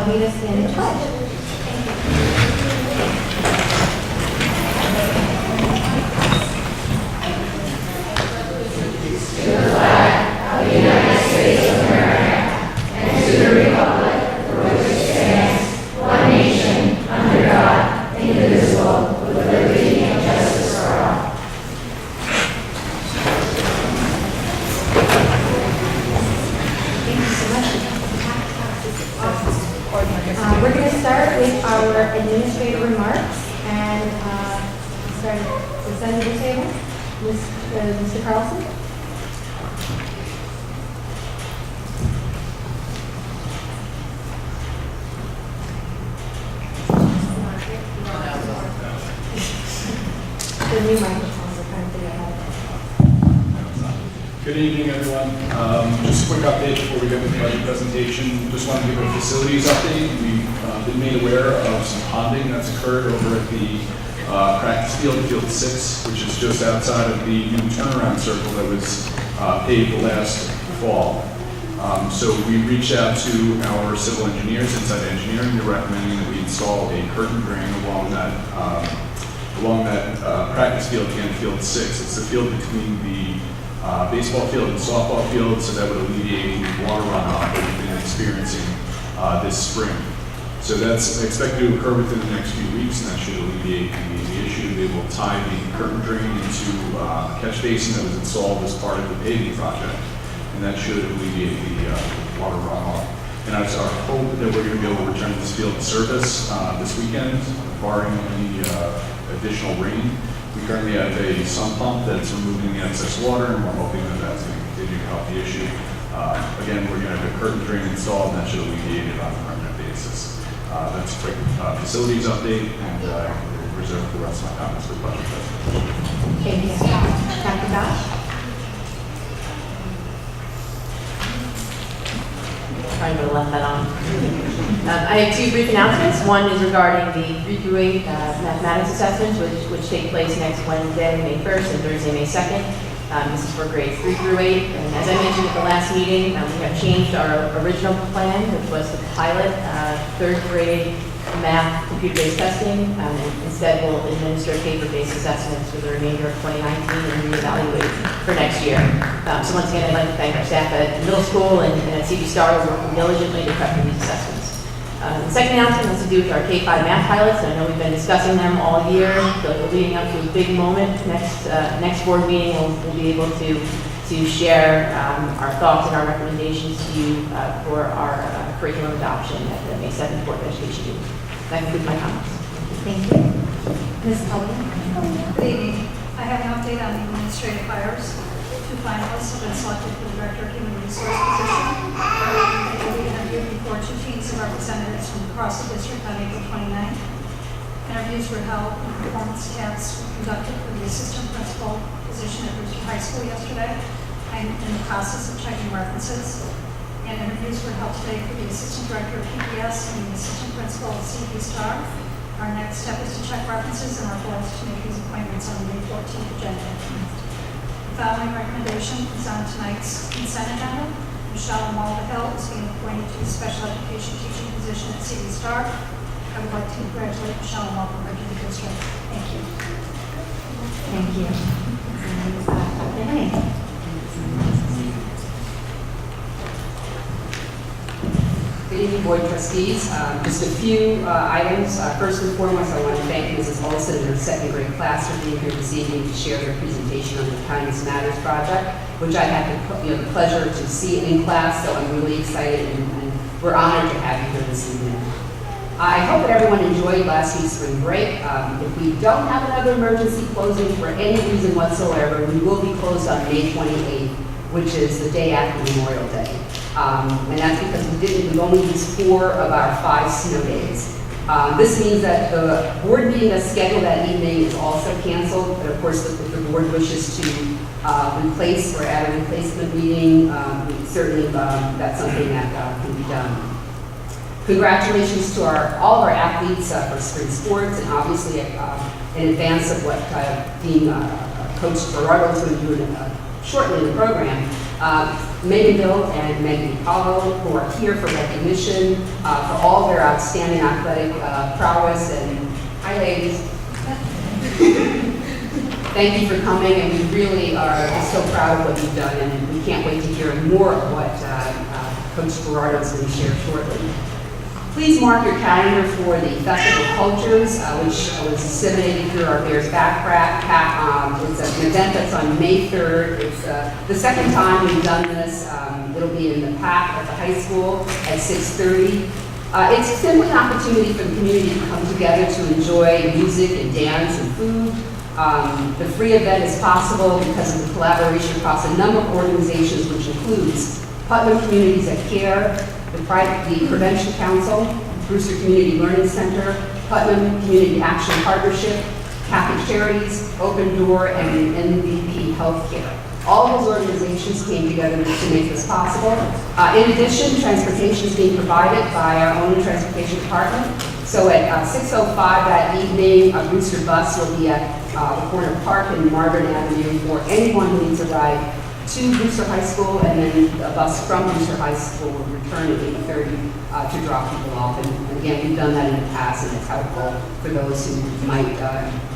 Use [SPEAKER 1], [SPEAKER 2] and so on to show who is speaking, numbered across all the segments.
[SPEAKER 1] lead us in the pledge. We're going to start with our administrative remarks and start at the center of the table. Mr. Carlson. The new microphones are kind of figure out.
[SPEAKER 2] Good evening, everyone. Just a quick update before we get to the budget presentation. Just want to give a facilities update. We've been made aware of some ponding that's occurred over at the practice field, Field 6, which is just outside of the new turnaround circle that was paved last fall. So we reached out to our civil engineers, Inside Engineering. They're recommending that we install a curtain drain along that practice field and Field 6. It's the field between the baseball field and softball field, so that would alleviate the water runoff that we've been experiencing this spring. So that's expected to occur within the next few weeks, and that should alleviate the issue. They will tie the curtain drain into a catch basin that was installed as part of the paving project, and that should alleviate the water runoff. And it's our hope that we're going to be able to return this field to service this weekend, barring any additional rain. We currently have a sump pump that's removing the excess water, and we're hoping that that's going to continue to help the issue. Again, we're going to have a curtain drain installed, and that should alleviate it on a permanent basis. That's a quick facilities update, and I reserve the rest of my comments for the budget presentation.
[SPEAKER 1] Thank you. Dr. Gosh.
[SPEAKER 3] Trying to left that on. I have two brief announcements. One is regarding the 3 through 8 mathematics assessments, which take place next Wednesday, May 1st, and Thursday, May 2nd. This is for grades 3 through 8. And as I mentioned at the last meeting, we have changed our original plan, which was to pilot 3rd grade math computer-based testing. Instead, we'll administer paper-based assessments for the remainder of 2019 and reevaluate for next year. So once again, I'd like to thank our staff at middle school and at CV Star who are working diligently to prep for these assessments. The second announcement has to do with our K-5 math pilots. I know we've been discussing them all year. So we're leading up to a big moment. Next board meeting, we'll be able to share our thoughts and our recommendations to you for our curriculum adoption at the May 7th Board of Education meeting. That concludes my comments.
[SPEAKER 1] Thank you. Ms. Cullen.
[SPEAKER 4] Good evening. I have an update on the administrative hires. 2 finalists have been selected for the Director of Human Resource position. They will be interviewed before 2 teams of representatives from across the district on April 29th. Interviews were held and performance tests were conducted for the assistant principal position at Brewster High School yesterday. I'm in the process of checking references. And interviews were held today for the assistant director of PBS and the assistant principal of CV Star. Our next step is to check references and our goal is to make these appointments on the May 14th agenda. The following recommendation is on tonight's consent agenda. Michelle Malvahill is being appointed to the special education teaching position at CV Star. I would like to congratulate Michelle and welcome her to the district. Thank you.
[SPEAKER 1] Thank you. Dr. Henning.
[SPEAKER 5] Good evening, Board Trustees. Just a few items. First and foremost, I want to thank Mrs. Olson and her 2nd grade class for being here this evening to share their presentation on the Kindness Matters project, which I had the pleasure to see in class, so I'm really excited and we're honored to have you here this evening. I hope that everyone enjoyed last week's spring break. If we don't have another emergency closing for any reason whatsoever, we will be closed on May 28th, which is the day after Memorial Day. And that's because we've only used 4 of our 5 snow days. This means that the board meeting that's scheduled that evening is also canceled. But of course, if the board wishes to replace or add a replacement meeting, certainly that's something that can be done. Congratulations to all of our athletes for spring sports, and obviously in advance of what Dean Coach Gerardo is going to do shortly in the program. Megan Bill and Megan Apollo, who are here for recognition for all their outstanding athletic prowess. And hi, ladies. Thank you for coming, and we really are just so proud of what you've done, and we can't wait to hear more of what Coach Gerardo is going to share shortly. Please mark your calendar for the Festival of Cultures, which was disseminated through our Bears Backpack. It's an event that's on May 3rd. It's the second time we've done this. It'll be in the PAC at the high school at 6:30. It's simply an opportunity for the community to come together to enjoy music and dance and food. The free event is possible because of the collaboration across a number of organizations, which includes Putnam Communities at Care, the Prevention Council, Brewster Community Learning Center, Putnam Community Action Partnership, Catholic Charities, Open Door, and MVP Healthcare. All of those organizations came together to make this possible. In addition, transportation is being provided by our own transportation department. So at 6:05 that evening, a Brewster bus will be at the corner of Park and Marvin Avenue for anyone who needs a ride to Brewster High School, and then a bus from Brewster High School will return at 8:30 to drop people off. And again, we've done that in the past, and it's helpful for those who might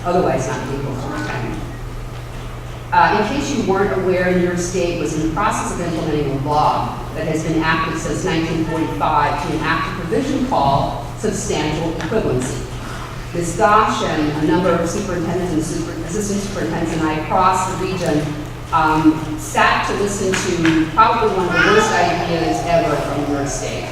[SPEAKER 5] otherwise not be able to attend. In case you weren't aware, New York State was in the process of implementing a law that has been active since 1945 to enact a provision called substantial equivalency. Ms. Gosh and a number of superintendents and assistant superintendents and I across the region sat to listen to probably one of the worst ideas ever from New York State.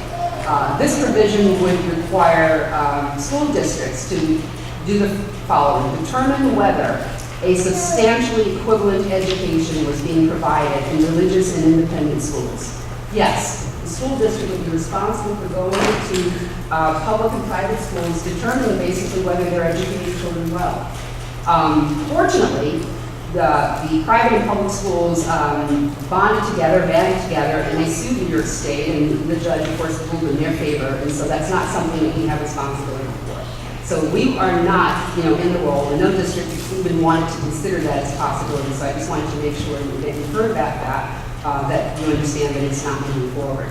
[SPEAKER 5] This provision would require school districts to do the following: determine whether a substantially equivalent education was being provided in religious and independent schools. Yes, the school district would be responsible for going to public and private schools, determining basically whether they're educating children well. Fortunately, the private and public schools banded together, and they sued New York State, and the judge, of course, ruled in their favor, and so that's not something that we have responsibility for. So we are not, in the role, and no district even wanted to consider that as a possibility, so I just wanted to make sure that you heard about that you understand that it's not moving forward.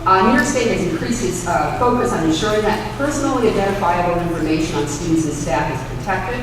[SPEAKER 5] New York State has increased its focus on ensuring that personally identifiable information on students and staff is protected.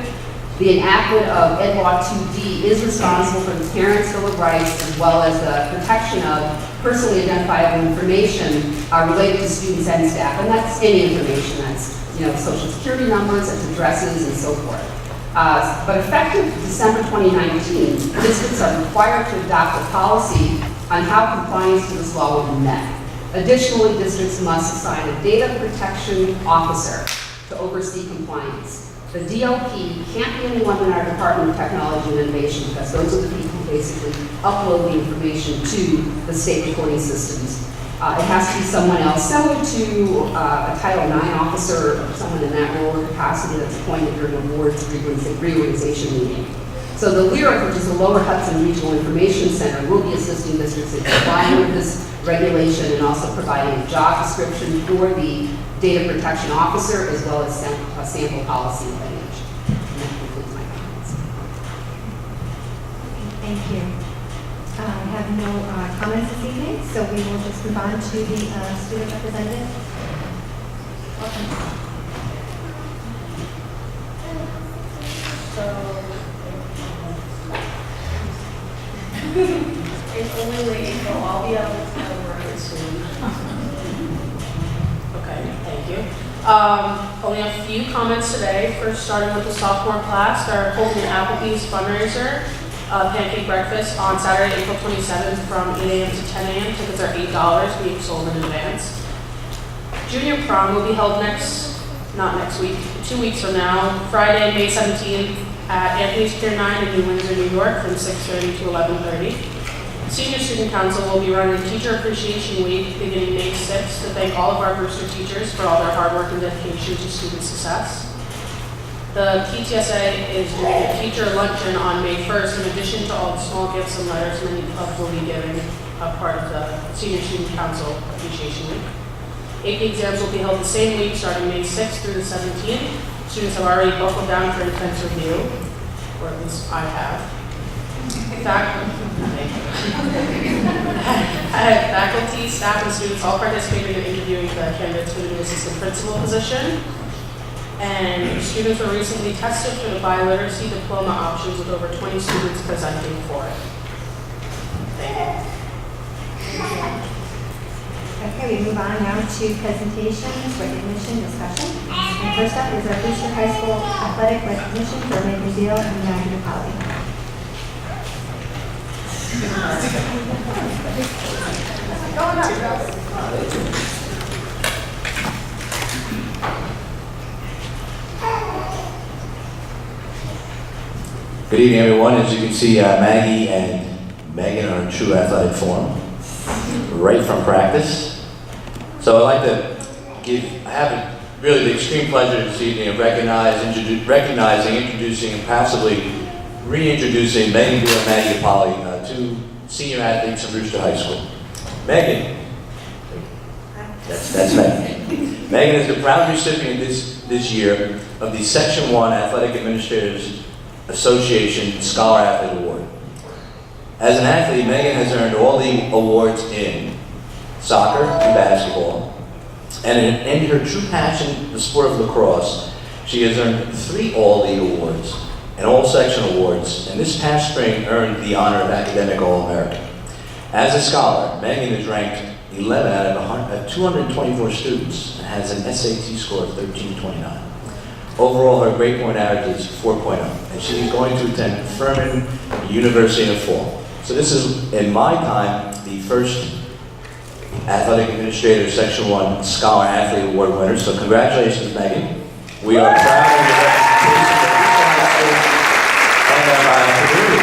[SPEAKER 5] The enactment of Ed Law 2D is responsible for the Parents' Bill of Rights, as well as the protection of personally identifiable information related to students and staff, and that's any information. That's social security numbers, that's addresses, and so forth. But effective December 2019, districts are required to adopt a policy on how compliance to this law will be met. Additionally, districts must assign a data protection officer to oversee compliance. The DLP can't be anyone in our Department of Technology and Innovation, because those are the people who basically upload the information to the state reporting systems. It has to be someone else, similar to a Title IX officer or someone in that role or capacity that's appointed during a board's reorganization meeting. So the LYRIC, which is the Lower Hudson Regional Information Center, will be assisting districts in complying with this regulation and also providing a job description for the data protection officer, as well as a sample policy language. And that concludes my comments.
[SPEAKER 1] Thank you. I have no comments this evening, so we will just move on to the student representative. Welcome.
[SPEAKER 6] So, it's only late April. I'll be able to tell where soon.
[SPEAKER 3] Okay, thank you. Only a few comments today. First, starting with the sophomore class, they're holding an Applebee's fundraiser, pancake breakfast on Saturday, April 27th from 8 a.m. to 10 a.m. Tickets are $8 being sold in advance. Junior prom will be held not next week, 2 weeks from now, Friday, May 17th at Anthony's Pier 9 in New Windsor, New York from 6:30 to 11:30. Senior Student Council will be running Teacher Appreciation Week beginning May 6th to thank all of our Brewster teachers for all their hard work and dedication to student success. The PTSA is doing a teacher luncheon on May 1st in addition to all the small gifts and letters many of will be giving a part of the Senior Student Council Appreciation Week. AP exams will be held the same week starting May 6th through the 17th. Students have already buckled down for intense review, or at least I have.
[SPEAKER 6] Had faculty, staff, and students all participated in interviewing the candidates for the new assistant principal position. And students were recently tested for the biliteracy diploma options with over 20 students presenting for it. Thank you.
[SPEAKER 1] Okay, we move on now to presentations, recognition, discussion. And first up is our Brewster High School athletic recognition for Megan Deal and Maggie Polly.
[SPEAKER 7] Good evening, everyone. As you can see, Maggie and Megan are in true athletic form, right from practice. So I'd like to I have really the extreme pleasure this evening of recognizing, introducing, and possibly reintroducing Megan Deal and Maggie Polly, two senior athletes from Brewster High School. Megan, that's Megan. Megan is the proud recipient this year of the Section 1 Athletic Administrators Association Scholar Athlete Award. As an athlete, Megan has earned all the awards in soccer and basketball, and in her true passion, the sport of lacrosse, she has earned 3 All-League awards and all-section awards, and this past spring earned the honor of Academic All-American. As a scholar, Megan is ranked 11 out of 224 students and has an SAT score of 1329. Overall, her grade point average is 4.0, and she is going to attend Furman University in the fall. So this is, in my time, the first Athletic Administrator Section 1 Scholar Athlete Award winner. So congratulations, Megan. We are proud of your representation of our community.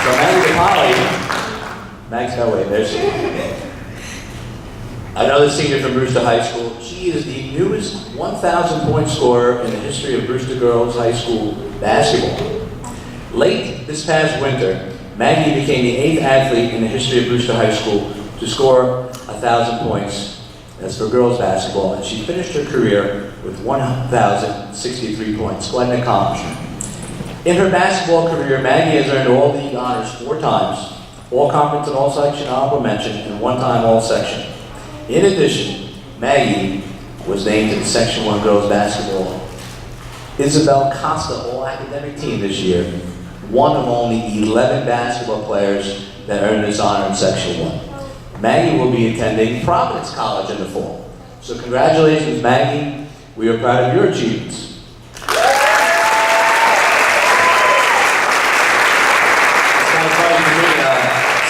[SPEAKER 7] So Maggie Polly, Mag's no way, there she is. Another senior from Brewster High School. She is the newest 1,000-point scorer in the history of Brewster Girls High School basketball. Late this past winter, Maggie became the 8th athlete in the history of Brewster High School to score 1,000 points. That's for girls basketball, and she finished her career with 1,063 points. Quite an accomplishment. In her basketball career, Maggie has earned all league honors 4 times, all conference and all section honorable mention, and 1 time all section. In addition, Maggie was named to the Section 1 girls basketball Isabel Costa all-academic team this year, one of only 11 basketball players that earned this honor in Section 1. Maggie will be attending Providence College in the fall. So congratulations, Maggie. We are proud of your achievements. It's kind of funny for me.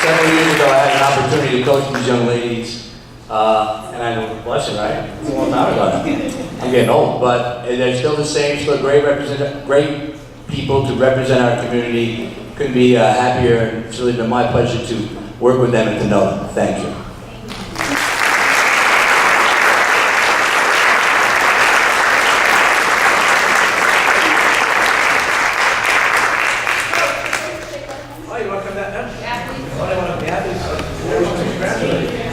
[SPEAKER 7] Several years ago, I had an opportunity to coach these young ladies. And I know, bless you, right? It's a long time ago now. I'm getting old, but they're still the same, still great people to represent our community. Couldn't be happier, and it's really been my pleasure to work with them and to know them. Thank you.
[SPEAKER 8] Oh, you want to come back now? Yeah. Oh, I want to be happy. Congratulations.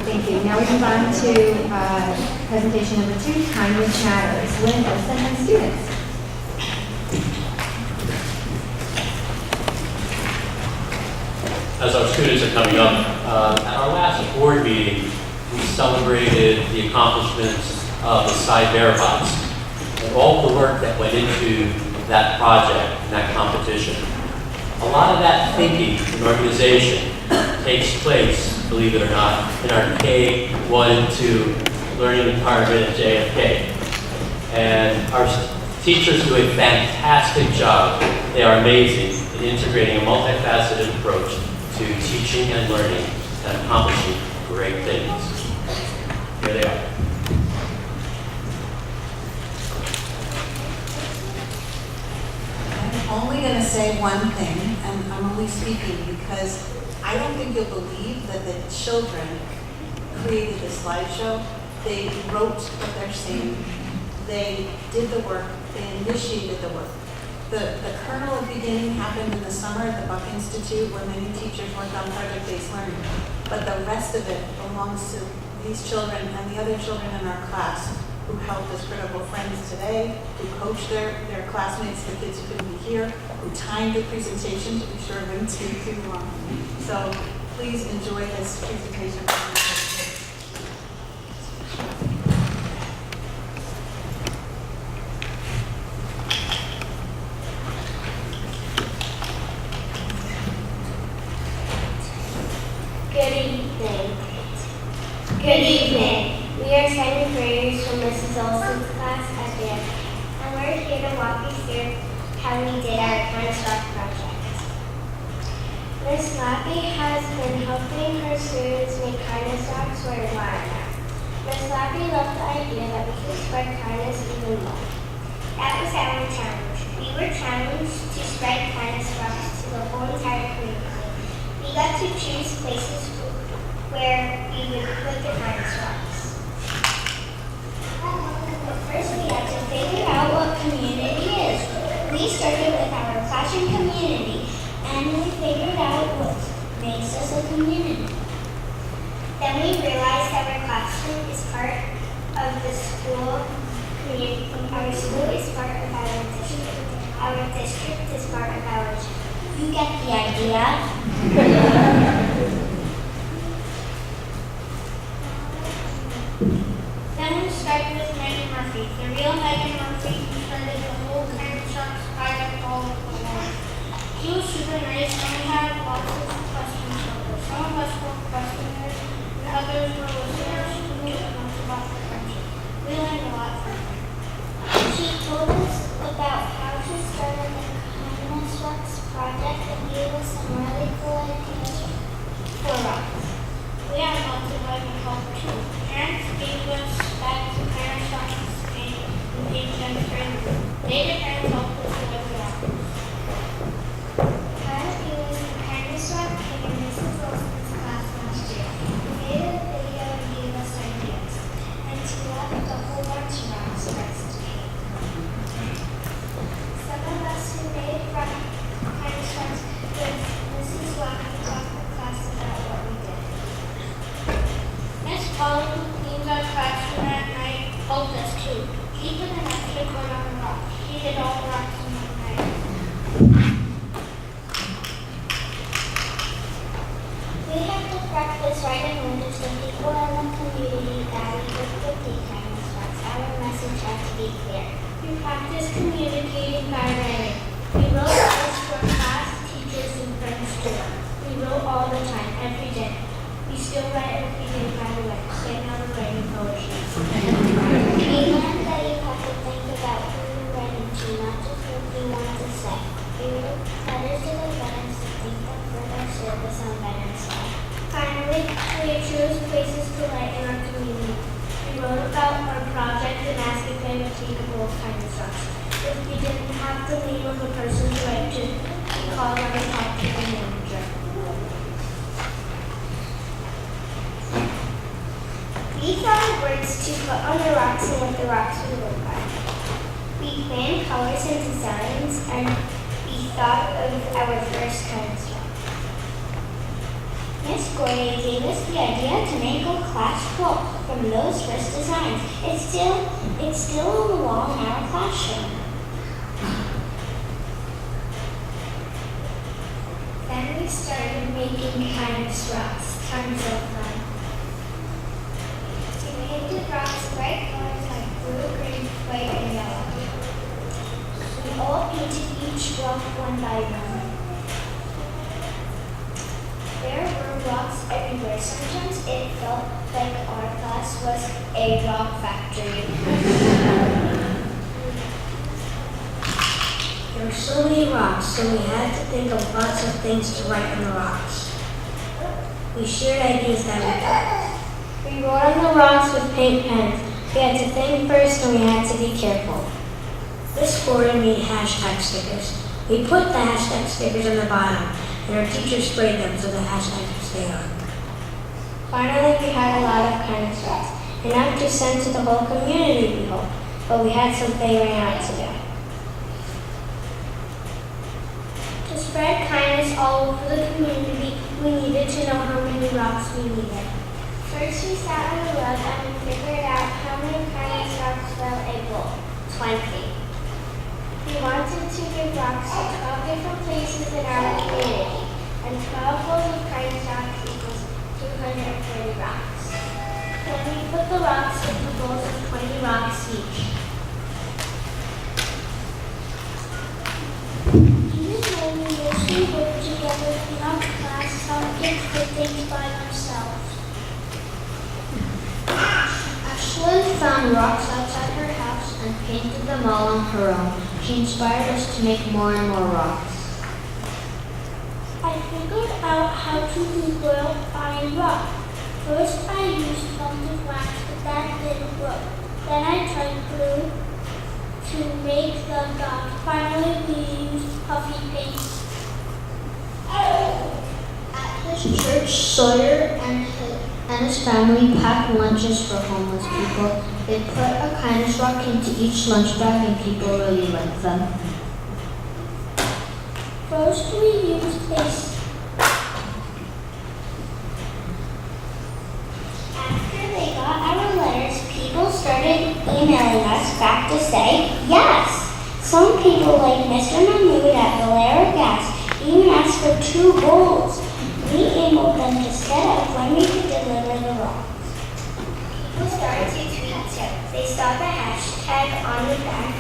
[SPEAKER 1] Thank you. Now we move on to presentation number 2, Kindness Matters. Lynn Olson and students.
[SPEAKER 9] As our students are coming up, at our last board meeting, we celebrated the accomplishments of the Sky Bear Bots and all the work that went into that project and that competition. A lot of that thinking and organization takes place, believe it or not, in our K-1 and 2 learning environment at JFK. And our teachers do a fantastic job. They are amazing in integrating a multifaceted approach to teaching and learning and accomplishing great things. Here they are.
[SPEAKER 10] I'm only going to say one thing, and I'm only speaking because I don't think you'll believe that the children created this slideshow. They wrote what they're saying. they did the work, they initiated the work. The kernel of beginning happened in the summer at the Buck Institute where many teachers worked on project-based learning. But the rest of it belongs to these children and the other children in our class who help as critical friends today, who coach their classmates, the kids who couldn't be here, who timed the presentation to be sure it wouldn't take too long. So please enjoy this presentation.
[SPEAKER 11] Good evening. Good evening. We are second graders from Mrs. Olson's class at dance, and we're here to walk you through how we did our Kindness Rock project. Miss Lappy has been helping her students make kindness rocks for a while now. Miss Lappy loved the idea that we could spread kindness even more. That was our challenge. We were challenged to spread kindness rocks to the whole entire community. We got to choose places where we would put the kindness rocks. But first we had to figure out what community is. We started with our classroom community, and we figured out what makes us a community. Then we realized that our classroom is part of the school community. Our school is part of our district. Our district is part of our district. You get the idea. Then we started with Megan Murphy, the real Megan Murphy, who started the whole Kindness Rocks project all over the world. She was super nice, and we had lots of questions for her. Some of us were questioners, and others were listeners who knew enough about the friendship. We learned a lot from her. She told us about how she started the Kindness Rocks project and gave us some really cool ideas for rocks. We had lots of learning help too. Parents gave us bags of Kindness Rocks and gave them friends. Later, parents helped us with the rocks. Part of using the Kindness Rock came in Mrs. Wilson's class last year. We made a video and gave us ideas. And she left a whole bunch of rocks for us to make. Some of us who made Kindness Rocks with Mrs. Wilson talked to the class about what we did. Miss Polly, who cleans our classroom at night, helped us too. She put an extra coat on the rocks. She did all the rocks in one night. We had to practice writing letters to people in the community that we could put the kindness rocks. Our message had to be clear. We practiced communicating by writing. We wrote letters for class, teachers, and friends too. We wrote all the time, every day. We still write every day, by the way. So now we're writing poetry. We learned that you have to think about who you're writing to, not just what you want to say. We wrote letters to the veterans to thank them for their service on Veterans Day. Finally, we chose places to write in our community. We wrote about our project and asked if they would take a bowl of kindness rocks. If we didn't have the name of the person to write to, we called them and talked to the manager. We thought of words to put on the rocks and what the rocks would look like. We planned colors and designs, and we thought of our first kindness rock. Miss Goya gave us the idea to make a class book from those first designs. It's still on the wall in our classroom. Then we started making kindness rocks. Tons of fun. We painted rocks bright colors like blue, green, white, and yellow. We all painted each rock one by one. There were rocks everywhere. Sometimes it felt like our class was a rock factory.
[SPEAKER 12] There were so many rocks, so we had to think of lots of things to write on the rocks. We shared ideas that we got.
[SPEAKER 11] We wrote on the rocks with paint pens. We had to think first and we had to be careful.
[SPEAKER 12] This quarter made hashtag stickers. We put the hashtag stickers on the bottom, and our teacher sprayed them so the hashtags would stay on.
[SPEAKER 11] Finally, we had a lot of kindness rocks, enough to send to the whole community, we hope.
[SPEAKER 12] but we had some figuring out to do. To spread kindness all over the community, we needed to know how many rocks we needed. First, we sat on the rug and we figured out how many kindness rocks fill a bowl. 20. We wanted to give rocks to 12 different places in our community, and 12 bowls of kindness rocks equals 230 rocks. Then we put the rocks in the bowls of 20 rocks each. Even though we mostly work together throughout class, some kids did things by themselves. Ashlyn found rocks outside her house and painted them all on her own. She inspired us to make more and more rocks. I figured out how to rebuild iron rock. First I used melted wax, but that didn't work. Then I tried glue to make the dots. Finally we used puffy paint. At his church, Sawyer and his family packed lunches for homeless people. They put a kindness rock into each lunch bag and people really liked them. First we used this. After they got our letters, people started emailing us back to say yes. Some people like Mr. Mahmood at Valera Gas even asked for 2 bowls. We emailed them to set up when we could deliver the rocks. People started to tweet too. They saw the hashtag on the back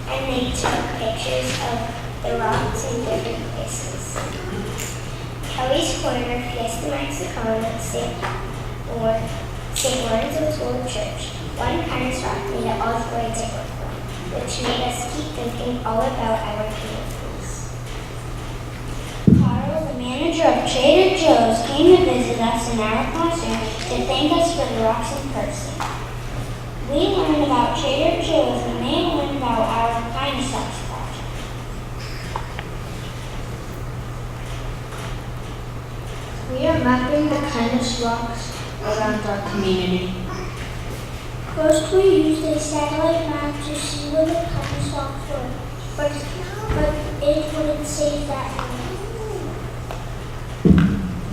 [SPEAKER 12] and they took pictures of the rocks in different places. Kelly's Corner, Fiesta Mexicana, St. Lawrence Old Church. One kindness rock made it all the way to Brooklyn, which made us keep thinking all about our communities. Carl, the manager of Trader Joe's, came to visit us in our classroom to thank us for the rocks in person. We learned about Trader Joe's and they learned about our kindness rocks project. We are mapping the kindness rocks around our community. First, we used a satellite map to see where the kindness rocks were, but it wouldn't save that map.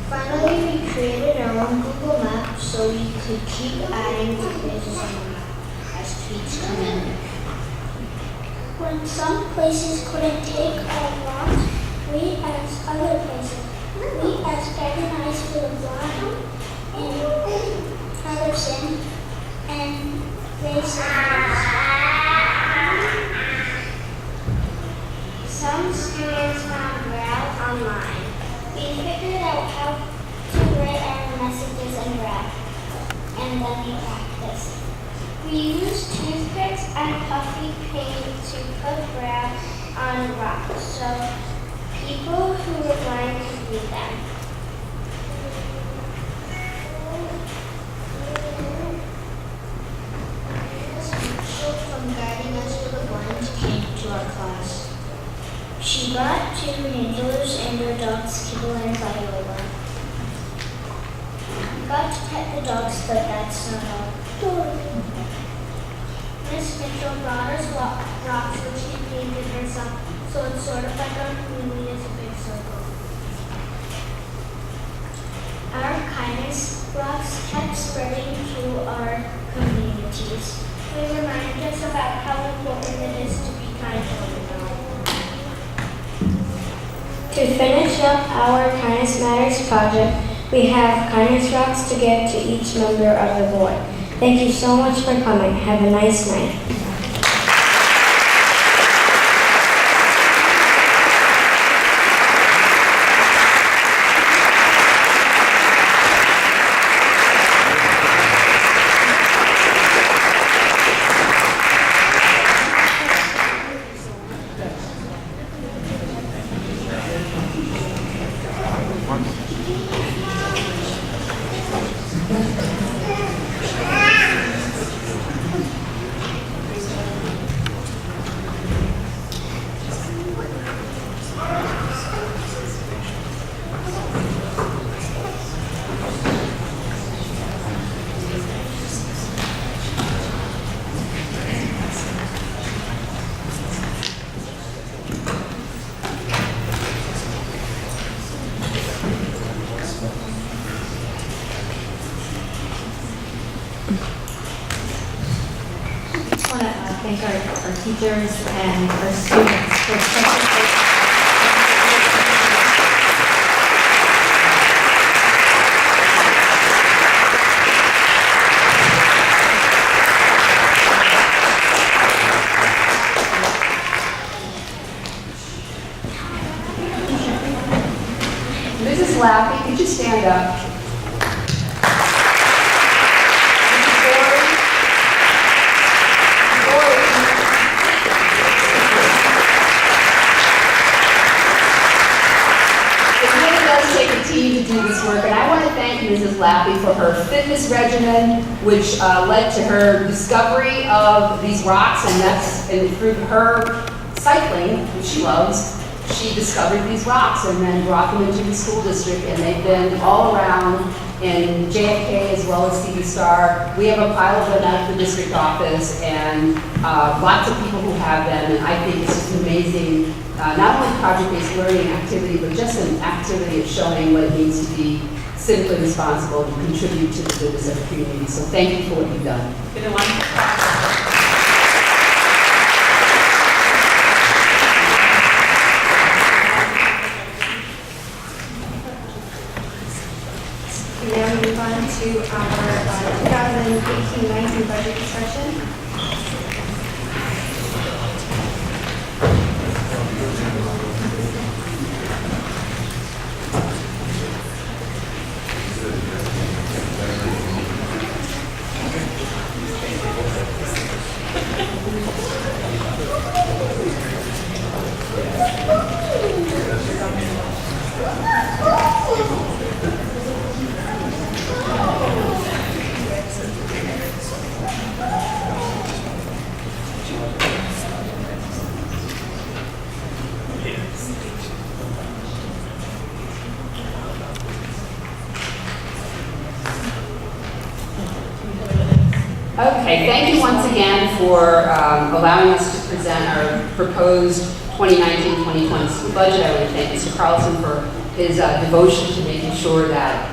[SPEAKER 12] Finally, we created our own Google Map so we could keep adding the places on the map as tweets come in. When some places couldn't take our rocks, we asked other places. We asked Guided for the Blind in Patterson, and they said yes. Some students found Braille online. We figured out how to write our messages in Braille, and then we practiced. We used toothpicks and puffy paint to put Braille on rocks so people who were blind could read them. From Guiding Us for the Blind came to our class. She brought 2 handlers and their dogs, Kibble and Viola. We got to pet the dogs, but that's not all. Miss Mitchell brought us rocks which she painted herself, so it's sort of like our community is a big circle. Our kindness rocks kept spreading to our communities. They remind us about how important it is to be kind to one another. To finish up our Kindness Matters project, we have kindness rocks to give to each member of the board. Thank you so much for coming. Have a nice night.
[SPEAKER 1] thank our teachers and our students for such a great.
[SPEAKER 5] Mrs. Lappy, could you stand up? To do this work, and I want to thank Mrs. Lappy for her fitness regimen, which led to her discovery of these rocks, and through her cycling, which she loves, she discovered these rocks and then brought them into the school district, and they've been all around in JFK as well as Cedar Star. We have a pile of them at the district office, and lots of people who have them, and I think it's just amazing. Not only project-based learning activity, but just an activity of showing what it means to be civically responsible and contribute to the goodness of the community. So thank you for what you've done.
[SPEAKER 1] We now move on to our 2018-19 budget discussion.
[SPEAKER 5] Okay, thank you once again for allowing us to present our proposed 2019-2020 school budget. I want to thank Mr. Carlson for his devotion to making sure that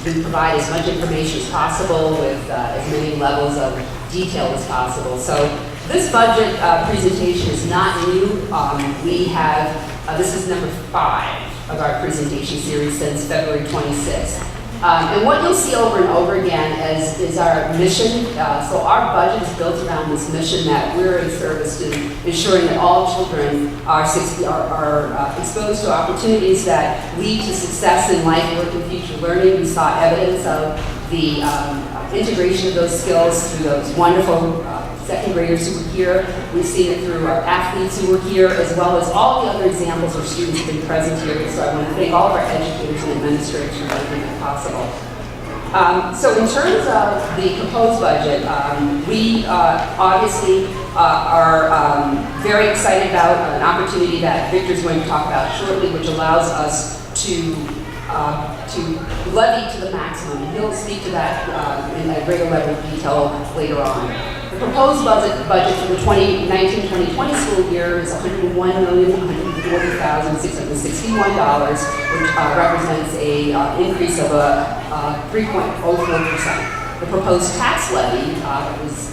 [SPEAKER 5] we provide as much information as possible with as many levels of detail as possible. So this budget presentation is not new. We have, this is number 5 of our presentation series since February 26th. And what you'll see over and over again is our mission. So our budget is built around this mission that we're in service to ensuring that all children are exposed to opportunities that lead to success in life, work, and future learning. We saw evidence of the integration of those skills through those wonderful second graders who were here. We've seen it through our athletes who were here, as well as all the other examples where students have been present here. So I want to thank all of our educators and administrators for making that possible. So in terms of the proposed budget, we obviously are very excited about an opportunity that Victor is going to talk about shortly, which allows us to levy to the maximum. And he'll speak to that in a greater level of detail later on. The proposed budget for the 2019-2020 school year is $101,140,661, which represents an increase of 3.04%. The proposed tax levy is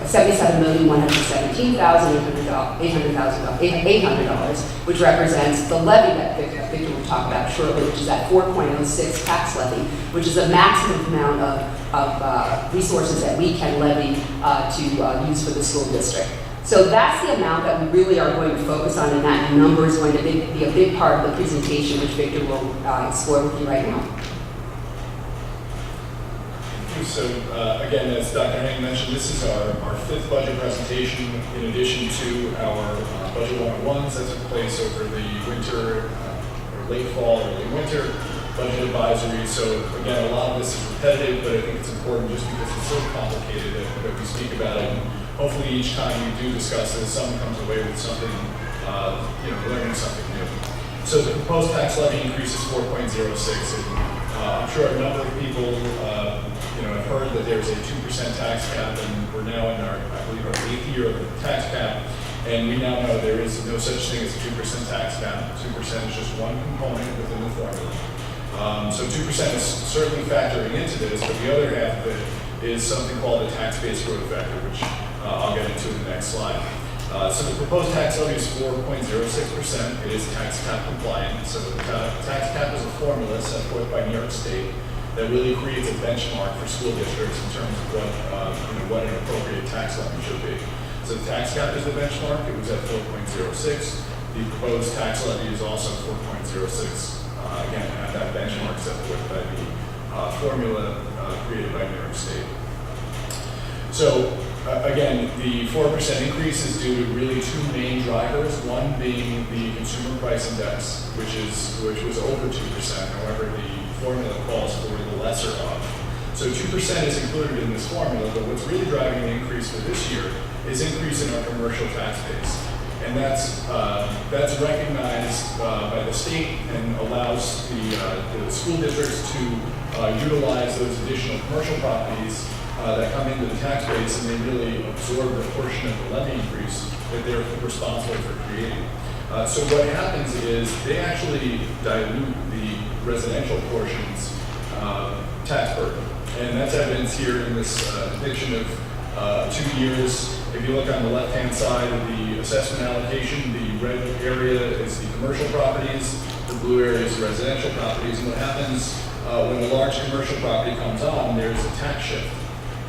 [SPEAKER 5] $77,117,800, which represents the levy that Victor will talk about shortly, which is that 4.06 tax levy, which is a maximum amount of resources that we can levy to use for the school district. So that's the amount that we really are going to focus on, and that number is going to be a big part of the presentation, which Victor will explore with you right now.
[SPEAKER 2] So again, as Dr. Hank mentioned, this is our 5th budget presentation in addition to our budget 101s that took place over the winter, or late fall, early winter, budget advisory. So again, a lot of this is repetitive, but I think it's important just because it's so complicated that we speak about it. And hopefully each time we do discuss this, someone comes away with something, learning something new. So the proposed tax levy increase is 4.06. And, I'm sure a number of people have heard that there's a 2% tax cap, and we're now in our 8th year of the tax cap, and we now know there is no such thing as a 2% tax cap. 2% is just one component within the formula. So 2% is certainly factoring into this, but the other half of it is something called a tax-based growth factor, which I'll get into in the next slide. So the proposed tax levy is 4.06%. It is tax cap compliant. So the tax cap is a formula set forth by New York State that really creates a benchmark for school districts in terms of what an appropriate tax levy should be. So the tax cap is the benchmark. It was at 4.06. The proposed tax levy is also 4.06. Again, at that benchmark set forth by the formula created by New York State. So again, the 4% increase is due to really two main drivers. One being the consumer price index, which was over 2%. However, the formula calls for the lesser of. So 2% is included in this formula, but what's really driving the increase for this year is increase in our commercial tax base. And that's recognized by the state and allows the school districts to utilize those additional commercial properties that come into the tax base, and they really absorb the portion of the levy increase that they're responsible for creating. So what happens is they actually dilute the residential portion's tax burden. And that's evidence here in this depiction of 2 years. If you look on the left-hand side of the assessment allocation, the red area is the commercial properties, the blue area is the residential properties. And what happens when a large commercial property comes on, there's a tax shift.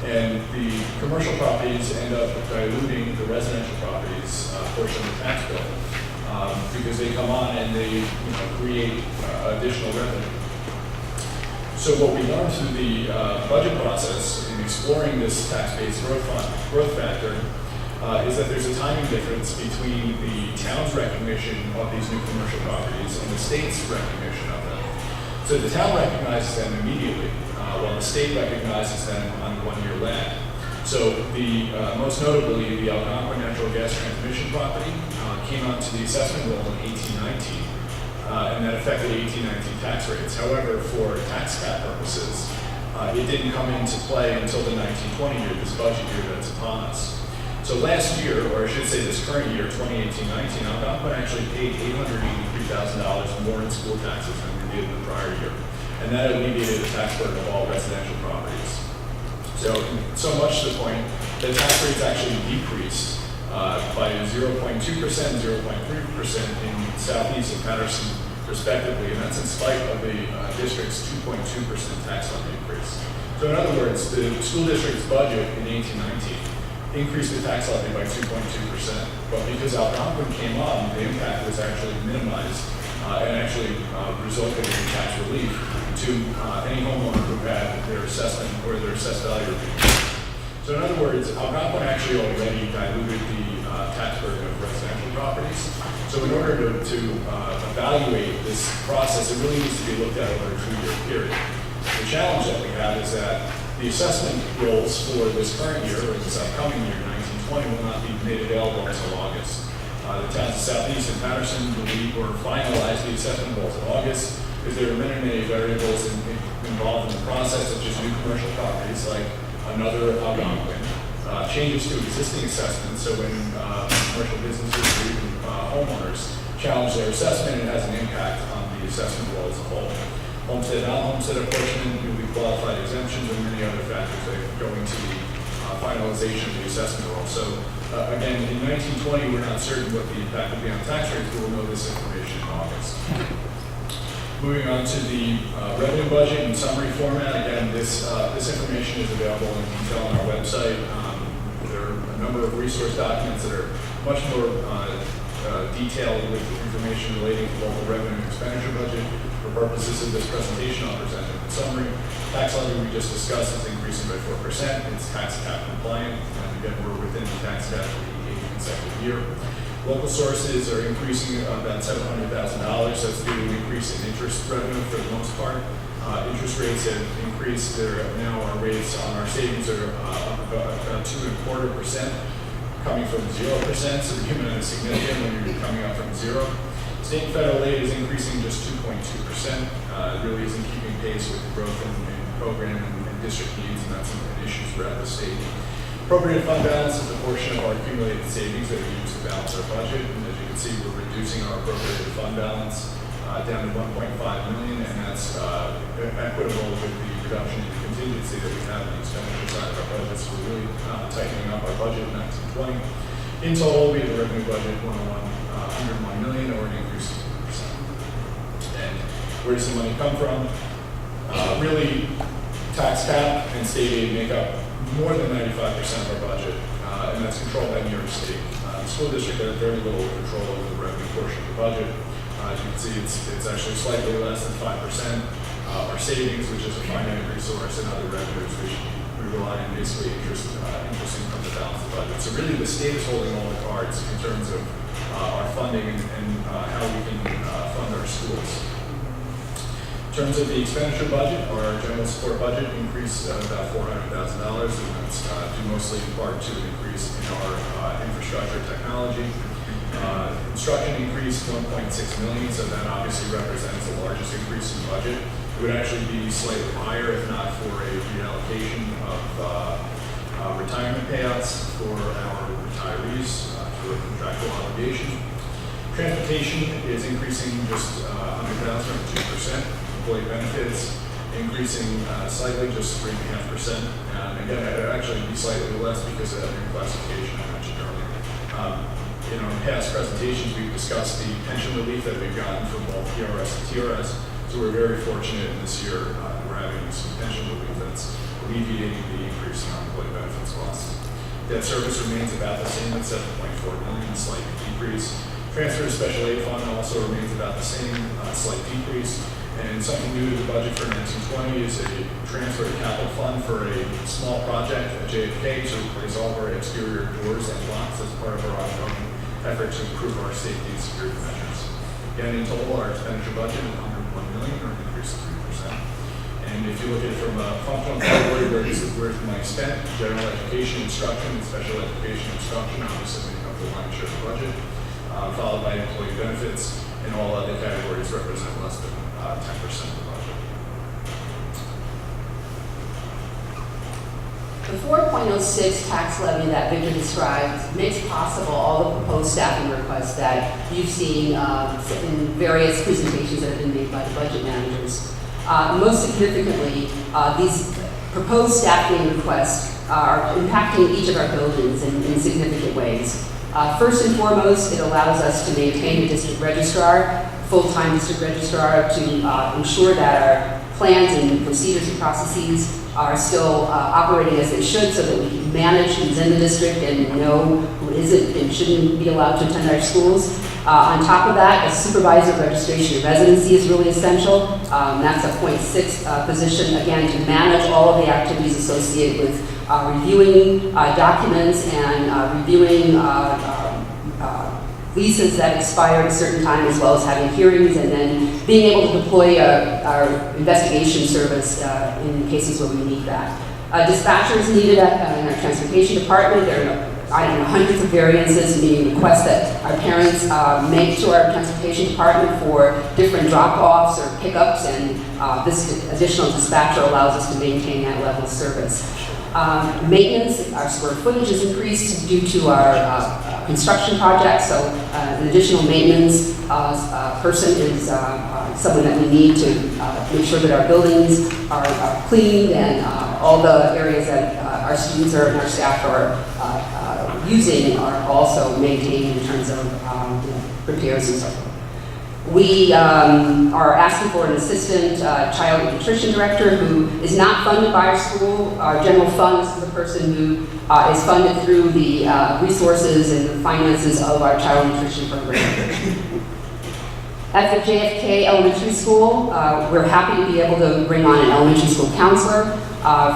[SPEAKER 2] And the commercial properties end up diluting the residential properties portion of the tax bill because they come on and they create additional revenue. So what we learned through the budget process in exploring this tax-based growth factor is that there's a timing difference between the town's recognition of these new commercial properties and the state's recognition of them. So the town recognizes them immediately, while the state recognizes them on 1 year lag. So the most notably, the Algonquin natural gas transmission property came onto the assessment roll in 1819. And that affected 1819 tax rates. However, for tax cap purposes, it didn't come into play until the 1920 year, this budget year that's upon us. So last year, or I should say this current year, 2018-19, Algonquin actually paid $883,000 more in school taxes than we did in the prior year. And that alleviated the tax burden of all residential properties. So much to the point that tax rates actually decreased by 0.2% and 0.3% in Southeast and Patterson, respectively, and that's in spite of the district's 2.2% tax levy increase. So in other words, the school district's budget in 1819 increased the tax levy by 2.2%, but because Algonquin came on, the impact was actually minimized and actually resulted in tax relief to any homeowner who had their assessment or their assessed value reduced. So in other words, Algonquin actually already diluted the tax burden of residential properties. So in order to evaluate this process, it really needs to be looked at over a 2-year period. The challenge that we have is that the assessment rolls for this current year, or this upcoming year, 1920, will not be made available until August. The towns of Southeast and Patterson will finalize the assessment rolls in August because there are many variables involved in the process, such as new commercial properties like another Algonquin, changes to existing assessments. So when commercial businesses or even homeowners challenge their assessment, it has an impact on the assessment roll as a whole. Homestead, non-homestead apportionment, newly qualified exemptions, and many other factors that go into the finalization of the assessment roll. So again, in 1920, we're not certain what the impact will be on tax rates, but we'll know this information in August. Moving on to the revenue budget in summary format. Again, this information is available in detail on our website. There are a number of resource documents that are much more detailed with information relating to local revenue and expenditure budget. For purposes of this presentation, I'll present it in summary. Tax levy we just discussed is increasing by 4%. It's tax cap compliant, and again, we're within the tax cap for the 8th consecutive year. Local sources are increasing about $700,000. That's due to an increase in interest revenue for the most part. Interest rates have increased. Now our rates on our savings are up about 2.25%, coming from 0%. So the amount is significant when you're coming up from 0. State and federal aid is increasing just 2.2%. It really isn't keeping pace with the growth in program and district needs, and that's an issue throughout the state. Appropriated fund balance is a portion of our accumulated savings that we use to balance our budget. And as you can see, we're reducing our appropriated fund balance down to $1.5 million, and that's equitable with the reduction in contingency that we have in the expenditure side of our budget. So we're really tightening up our budget in 1920. In total, we have a revenue budget of $101 million, or an increase of 3%. And where does the money come from? Really, tax cap and state aid make up more than 95% of our budget, and that's controlled by New York State. The school district has very little control over the revenue portion of the budget. As you can see, it's actually slightly less than 5%. Our savings, which is a finite resource, and other revenues, which we rely on basically interest income to balance the budget. So really, the state is holding all the cards in terms of our funding and how we can fund our schools. In terms of the expenditure budget, our general support budget increased about $400,000, and that's due mostly in part to an increase in our infrastructure technology. Instruction increased $1.6 million, so that obviously represents the largest increase in budget. It would actually be slightly higher if not for a reallocation of retirement payouts for our retirees through a contractual obligation. Transportation is increasing just $100,000 or 2%. Employee benefits increasing slightly, just 3.5%. And again, it would actually be slightly less because of that reclassification I mentioned earlier. In past presentations, we've discussed the pension relief that we've gotten from both PRS and TRS. So we're very fortunate in this year we're having some pension relief that's alleviating the increase in our employee benefits costs. Debt service remains about the same at $7.4 million, a slight decrease. Transfer to special aid fund also remains about the same, slight decrease. And something new to the budget for 1920 is a transfer to capital fund for a small project at JFK to replace all of our exterior doors and locks as part of our ongoing effort to improve our safety and security measures. Again, in total, our expenditure budget is $101 million, or an increase of 3%. And if you look at it from a functional category, where's the money spent? General education, instruction, and special education instruction, obviously making up the lion's share of the budget, followed by employee benefits, and all other categories represent less than 10% of the budget.
[SPEAKER 5] The 4.06 tax levy that Victor described makes possible all the proposed staffing requests that you've seen in various presentations that have been made by the budget managers. Most significantly, these proposed staffing requests are impacting each of our buildings in significant ways. First and foremost, it allows us to maintain a district registrar, full-time district registrar, to ensure that our plans and procedures and processes are still operating as they should, so that we can manage who's in the district and know who isn't and shouldn't be allowed to attend our schools. On top of that, a supervisor registration and residency is really essential. That's a 0.6 position, again, to manage all of the activities associated with reviewing documents and reviewing leases that expire at a certain time, as well as having hearings, and then being able to deploy our investigation service in cases where we need that. Dispatchers needed in our transportation department. There are hundreds of variances, meaning requests that our parents make to our transportation department for different drop-offs or pickups, and this additional dispatcher allows us to maintain that level of service. Maintenance, our square footage is increased due to our construction project, so an additional maintenance person is someone that we need to make sure that our buildings are cleaned and all the areas that our students and our staff are using are also maintained in terms of repairs and so forth. We are asking for an assistant child nutrition director who is not funded by our school. Our general fund, this is a person who is funded through the resources and the finances of our child nutrition program. At the JFK Elementary School, we're happy to be able to bring on an elementary school counselor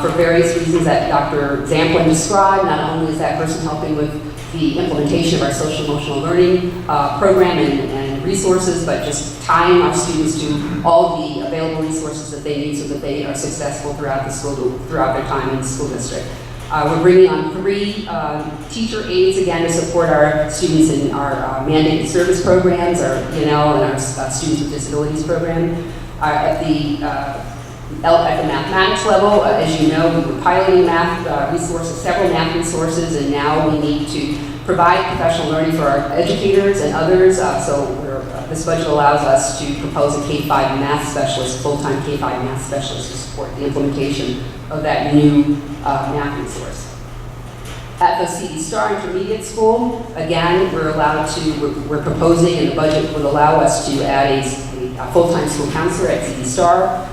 [SPEAKER 5] for various reasons that Dr. Zamplin described. Not only is that person helping with the implementation of our social emotional learning program and resources, but just tying our students to all the available resources that they need so that they are successful throughout the school, throughout their time in the school district. We're bringing on 3 teacher aides again to support our students in our mandated service programs, our ENL and our students with disabilities program. At the mathematics level, as you know, we were piloting math resources, several math resources, and now we need to provide professional learning for our educators and others. So we're this budget allows us to propose a K-5 math specialist, full-time K-5 math specialist to support the implementation of that new math resource. At the CD Star Intermediate School, again, we're proposing, and the budget would allow us to add a full-time school counselor at CD Star.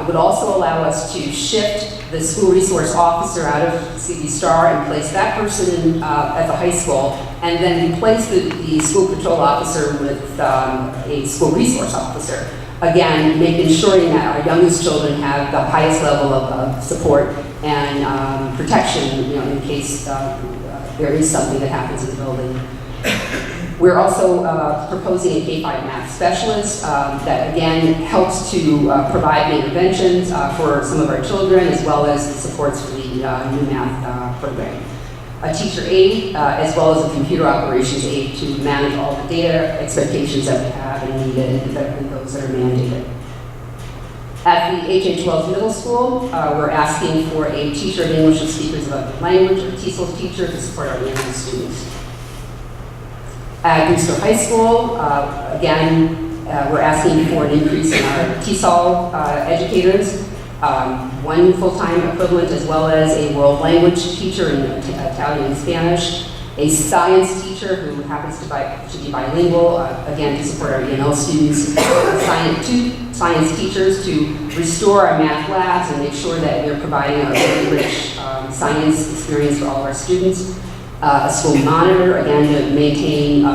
[SPEAKER 5] It would also allow us to shift the school resource officer out of CD Star and place that person at the high school, and then replace the school patrol officer with a school resource officer. Again, ensuring that our youngest children have the highest level of support and protection, in case there is something that happens in the building. We're also proposing a K-5 math specialist that again helps to provide interventions for some of our children, as well as supports for the new math program. A teacher aide, as well as a computer operations aide to manage all the data expectations that we have and needed, and those that are mandated. At the HH12 Middle School, we're asking for a teacher of English and speakers of other language, or TESOL teacher, to support our EMS students. At Brewster High School, again, we're asking for an increase in our TESOL educators, one full-time equivalent, as well as a world language teacher in Italian and Spanish, a science teacher who happens to be bilingual, again, to support our ENL students, two science teachers to restore our math labs and make sure that we're providing a really rich science experience for all of our students. A school monitor, again, to maintain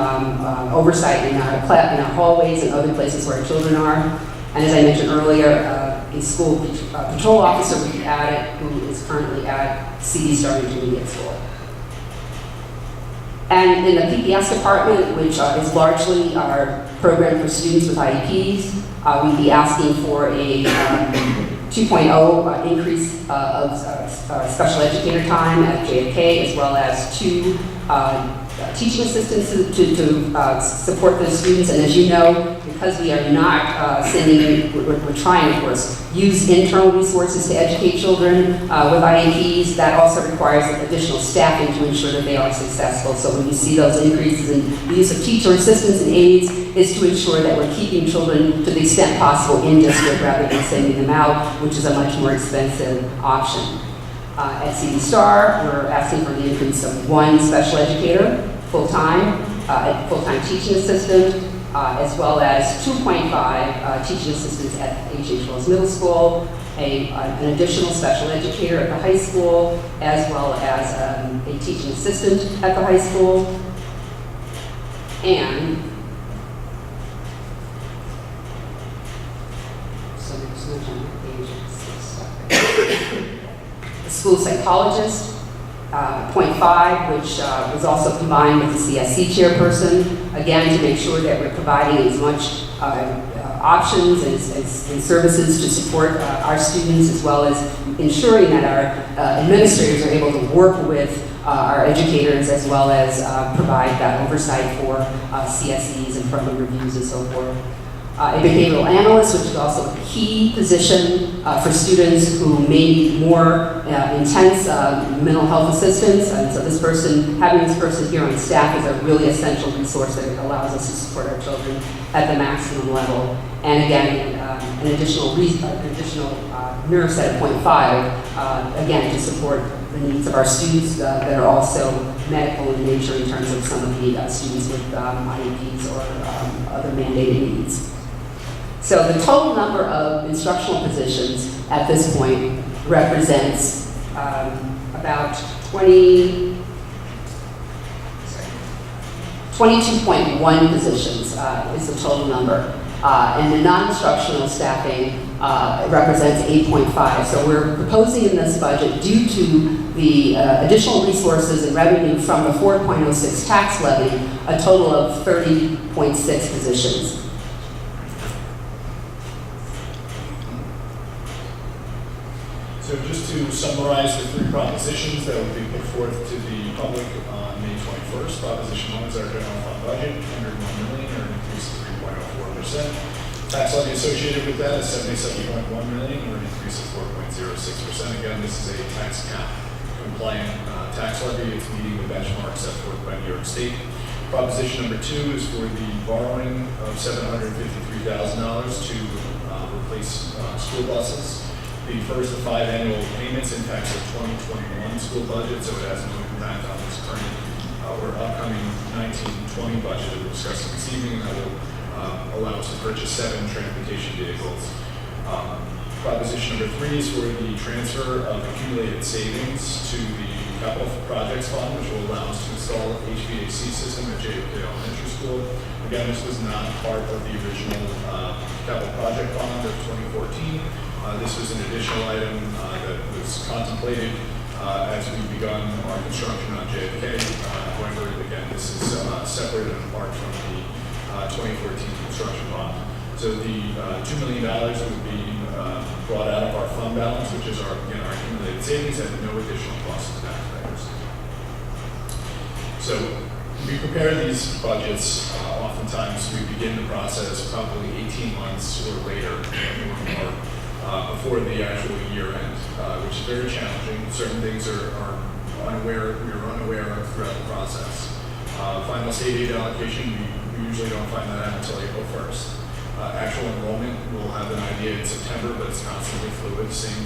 [SPEAKER 5] oversight in our hallways and other places where our children are. And as I mentioned earlier, a school patrol officer will be added, who is currently at CD Star Intermediate School. And in the PPS department, which is largely our program for students with IEPs, we'd be asking for a 2.0 increase of special educator time at JFK, as well as 2 teaching assistants to support those students. And as you know, because we are not we're trying, of course, use internal resources to educate children with IEPs. That also requires additional staffing to ensure that they are successful. So when you see those increases in the use of teacher assistants and aides, is to ensure that we're keeping children to the extent possible in district rather than sending them out, which is a much more expensive option. At CD Star, we're asking for the increase of 1 special educator, full-time teaching assistant, as well as 2.5 teaching assistants at H.H. Wells Middle School, an additional special educator at the high school, as well as a teaching assistant at the high school, and school psychologist, 0.5, which was also combined with the CSC chairperson, again, to make sure that we're providing as much options and services to support our students, as well as ensuring that our administrators are able to work with our educators, as well as provide that oversight for CSEs and program reviews and so forth. A behavioral analyst, which is also a key position for students who may need more intense mental health assistance. And so having this person here on staff is a really essential resource that allows us to support our children at the maximum level. And again, an additional nurse at 0.5, again, to support the needs of our students that are also medical in nature in terms of some of the students with IEPs or other mandated needs. So the total number of instructional positions at this point represents about 22.1 positions is the total number. And the non-instructional staffing represents 8.5. So we're proposing in this budget, due to the additional resources and revenue from the 4.06 tax levy, a total of 30.6 positions.
[SPEAKER 2] So just to summarize the 3 propositions that will be put forth to the public on May 21st. Proposition 1 is our general fund budget, $101 million, or an increase of 3.04%. Tax levy associated with that is $77.1 million, or an increase of 4.06%. Again, this is a tax cap compliant tax levy. It's meeting the benchmarks set forth by New York State. Proposition number 2 is for the borrowing of $753,000 to replace school buses. The first of 5 annual payments impacts the 2021 school budget, so it has no impact on this current or upcoming 19-20 budget that we're discussing this evening. That will allow us to purchase 7 transportation vehicles. Proposition number 3 is for the transfer of accumulated savings to the Capital Projects Fund, which will allow us to install an HVAC system at JOK Elementary School. Again, this was not part of the original Capital Project Fund of 2014. This was an additional item that was contemplated as we begun our construction on JFK. However, again, this is separate and apart from the 2014 construction bond. So the $2 million would be brought out of our fund balance, which is our accumulated savings at no additional cost to taxpayers. So we prepare these budgets. Oftentimes we begin the process probably 18 months or later or more before the actual year end, which is very challenging. Certain things we are unaware of throughout the process. Final state aid allocation, we usually don't find that out until April 1st. Actual enrollment, we'll have an idea in September, but it's constantly fluid. Same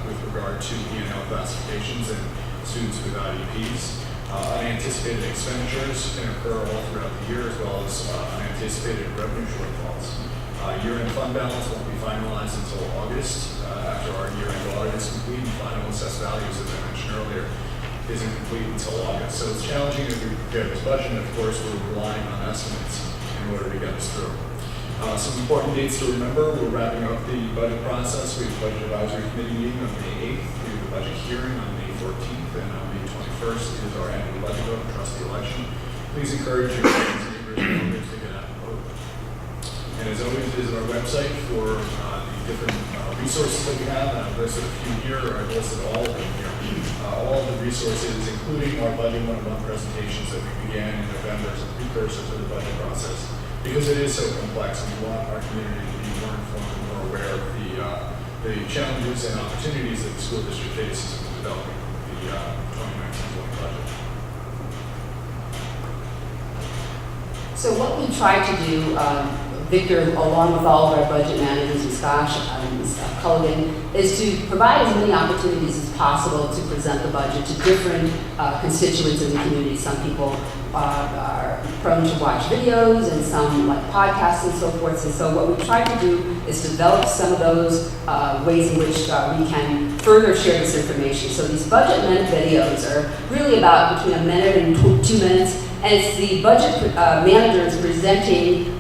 [SPEAKER 2] with regard to E&L classifications and students with IEPs. Unanticipated expenditures can occur all throughout the year, as well as unanticipated revenue shortfalls. Year-end fund balance won't be finalized until August, after our year-end audit is complete. Final assessed values, as I mentioned earlier, isn't complete until August. So it's challenging as we prepare this budget, and of course we're relying on estimates in order to get us through. Some important dates to remember: we're wrapping up the budget process. We have a budget advisory committee meeting on May 8th. We have a budget hearing on May 14th, and on May 21st is our annual budget vote and trustee election. Please encourage your friends and neighbors and relatives to get out and vote. And as always, visit our website for the different resources that we have. And I've listed a few here, or I've listed all of them here. All of the resources, including our Budget 101 presentations that we began in November as a precursor to the budget process, because it is so complex, and we want our community to be more informed and more aware of the challenges and opportunities that the school district faces in developing the 2019-20 budget.
[SPEAKER 5] So what we try to do, Victor, along with all of our budget managers and Scott Culligan, is to provide as many opportunities as possible to present the budget to different constituents in the community. Some people are prone to watch videos, and some like podcasts and so forth. And so what we try to do is develop some of those ways in which we can further share this information. So these budget minute videos are really about between a minute and 2 minutes. And it's the budget managers presenting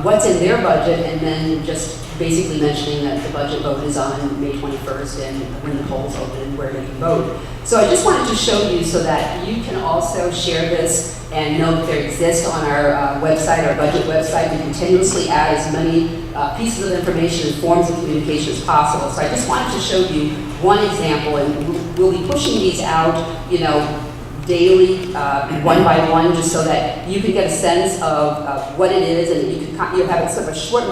[SPEAKER 5] what's in their budget, and then just basically mentioning that the budget vote is on May 21st and when the polls open and where you can vote. So I just wanted to show you so that you can also share this and know that there exists on our website, our budget website. We continuously add as many pieces of information and forms of communication as possible. So I just wanted to show you one example, and we'll be pushing these out, daily, one by one, just so that you can get a sense of what it is, and you'll have sort of a short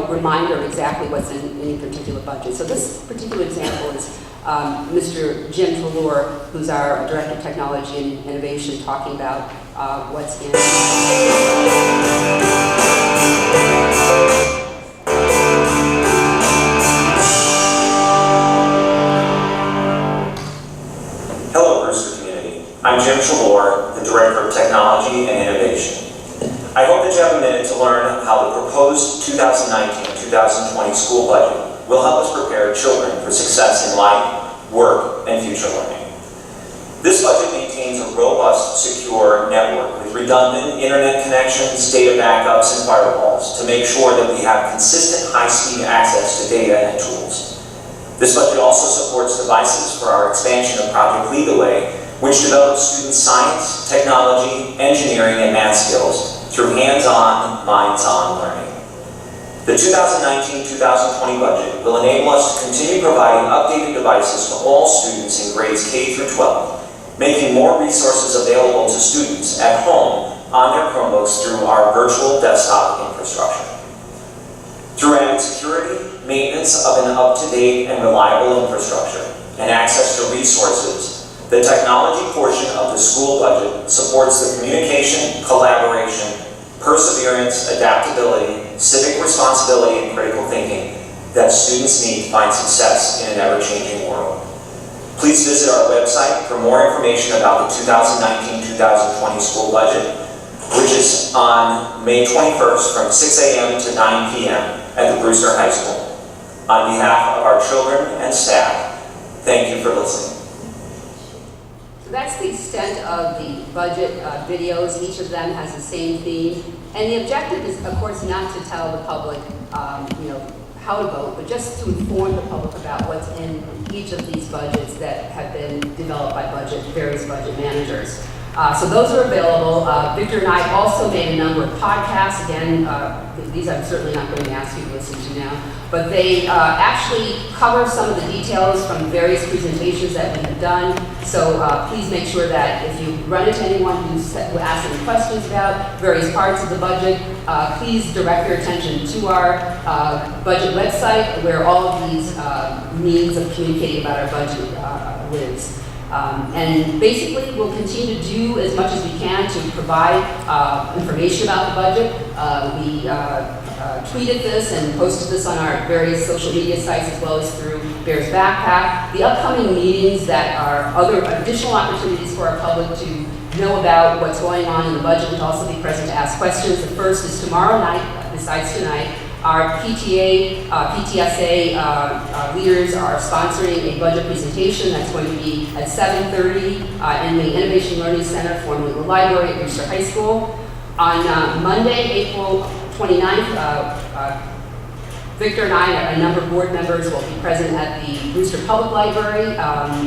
[SPEAKER 5] reminder of exactly what's in any particular budget. So this particular example is Mr. Jim Trelaw, who's our Director of Technology and Innovation, talking about what's in.
[SPEAKER 13] Hello, Brewster community. I'm Jim Trelaw, the Director of Technology and Innovation. I hope that you have a minute to learn how the proposed 2019-2020 school budget will help us prepare children for success in life, work, and future learning. This budget maintains a robust, secure network with redundant internet connections, data backups, and firewalls to make sure that we have consistent high-speed access to data and tools. This budget also supports devices for our expansion of Project Lead the Way, which develops student science, technology, engineering, and math skills through hands-on, minds-on learning. The 2019-2020 budget will enable us to continue providing updated devices to all students in grades K through 12, making more resources available to students at home on their Chromebooks through our virtual desktop infrastructure. Through added security, maintenance of an up-to-date and reliable infrastructure, and access to resources The technology portion of the school budget supports the communication, collaboration, perseverance, adaptability, civic responsibility, and critical thinking that students need to find success in an ever-changing world. Please visit our website for more information about the 2019-2020 school budget, which is on May 21st from 6 a.m. to 9 p.m. at the Brewster High School. On behalf of our children and staff, thank you for listening.
[SPEAKER 5] So that's the extent of the budget videos. Each of them has the same theme. And the objective is, of course, not to tell the public, how to vote, but just to inform the public about what's in each of these budgets that have been developed by various budget managers. So those are available. Victor and I also made a number of podcasts. Again, these I'm certainly not going to ask you to listen to now, but they actually cover some of the details from various presentations that we have done. So please make sure that if you run into anyone who asks any questions about various parts of the budget, please direct your attention to our budget website, where all of these means of communicating about our budget lives. And basically, we'll continue to do as much as we can to provide information about the budget. We tweeted this and posted this on our various social media sites, as well as through Bears Backpack. The upcoming meetings that are other additional opportunities for our public to know about what's going on in the budget and to also be present to ask questions. The first is tomorrow night, besides tonight. Our PTA, PTSA leaders are sponsoring a budget presentation that's going to be at 7:30 in the Innovation Learning Center, formerly the library at Brewster High School. On Monday, April 29th, Victor and I and a number of board members will be present at the Brewster Public Library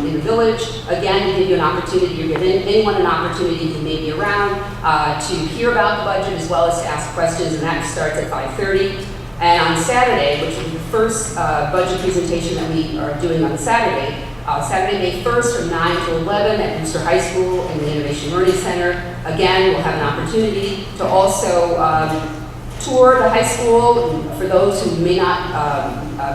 [SPEAKER 5] in the village. Again, to give you an opportunity, you're giving anyone an opportunity who may be around to hear about the budget as well as to ask questions, and that starts at 5:30. And on Saturday, which will be the first budget presentation that we are doing on Saturday, Saturday, May 1st from 9 to 11 at Brewster High School in the Innovation Learning Center. Again, we'll have an opportunity to also tour the high school. For those who may not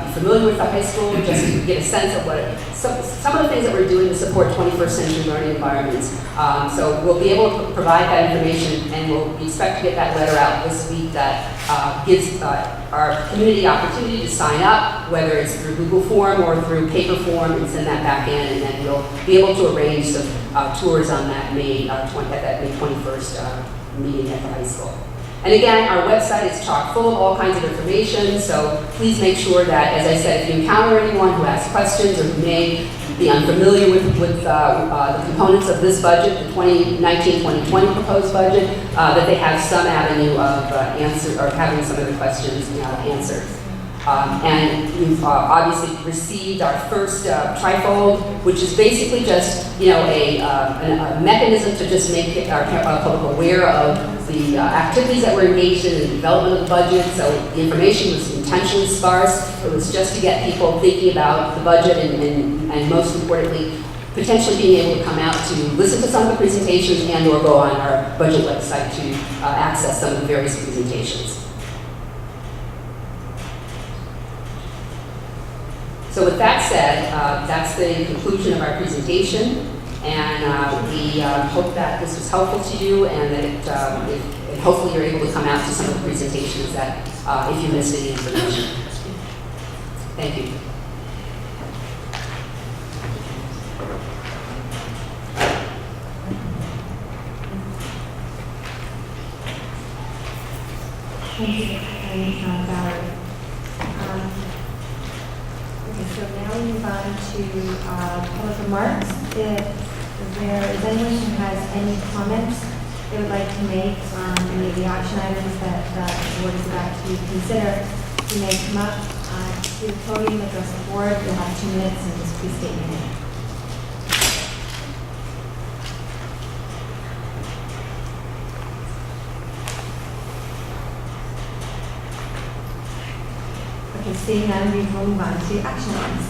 [SPEAKER 5] be familiar with the high school, just to get a sense of what some of the things that we're doing to support 21st century learning environments. So we'll be able to provide that information, and we'll expect to get that letter out this week that gives our community opportunity to sign up, whether it's through Google form or through paper form, and send that back in, and then we'll be able to arrange some tours on that May 21st meeting at the high school. And again, our website is chock full of all kinds of information, so please make sure that, as I said, if you encounter anyone who asks questions or who may be unfamiliar with the components of this budget, the 2019-2020 proposed budget, that they have some avenue of answer or having some of the questions answered. And we've obviously received our first trifold, which is basically just a mechanism to just make our public aware of the activities that we're engaged in, the development of the budget. So the information was intentionally sparse. It was just to get people thinking about the budget and most importantly, potentially being able to come out to listen to some of the presentations and or go on our budget website to access some of the various presentations. So with that said, that's the conclusion of our presentation, and we hope that this was helpful to you, and that it hopefully you're able to come out to some of the presentations that if you missed any information. Thank you.
[SPEAKER 1] Thank you, Valerie. So now we move on to public remarks. If there is anyone who has any comments they would like to make on any of the action items that the board is about to consider, you may come up to the podium, address the board. You'll have 2 minutes, and just please state your name. Okay, seeing none, we will move on to action items.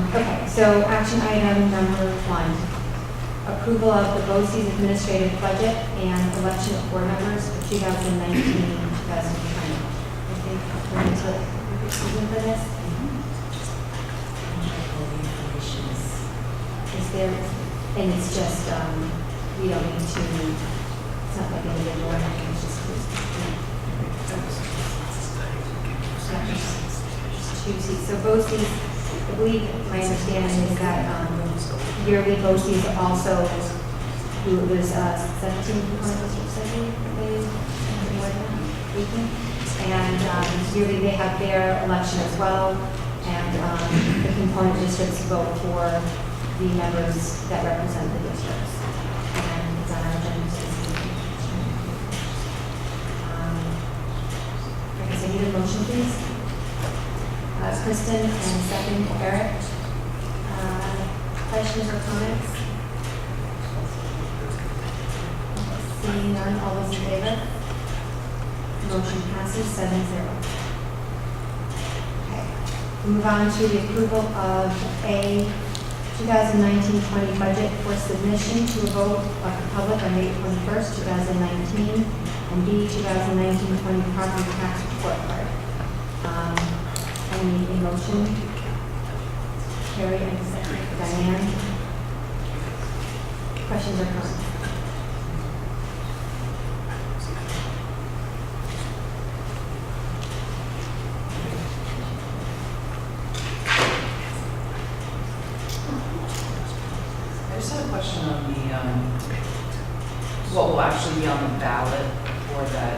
[SPEAKER 1] Okay, so action item number 1, approval of the BOCES administrative budget and election of board members for 2019-2020. think we're going to proceed for this. Is there, and it's just, we don't need to, it's not like individual, or anything, it's just two seats. So BOCES, I believe, my understanding is that yearly BOCES also, who was 17 components, and yearly they have their election as well, and the component districts vote for the members that represent the districts. And it's on our agenda this evening. I guess I need a motion, please. Kristen, and second, Eric. Questions or comments? Seeing none, all those in favor? Motion passes 7-0. Okay. Move on to the approval of a 2019-20 budget for submission to a vote of the public on May 21st, 2019, and B, 2019-20 property tax report card. I need a motion. Carrie and second. Diane. Questions or comments?
[SPEAKER 14] I just had a question on the, what will actually be on the ballot for that,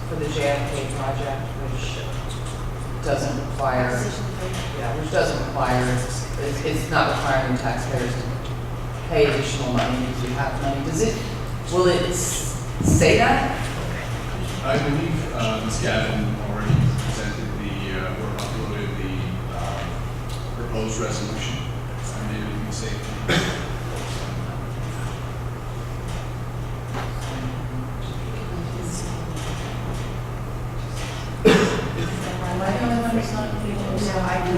[SPEAKER 14] for the JFK project, which doesn't require, it's not requiring taxpayers to pay additional money if you have money. Will it say that?
[SPEAKER 2] I believe Ms. Gavin already presented or uploaded the proposed resolution. I made a mistake.
[SPEAKER 14] Am I the only one who's not?
[SPEAKER 1] No, I do.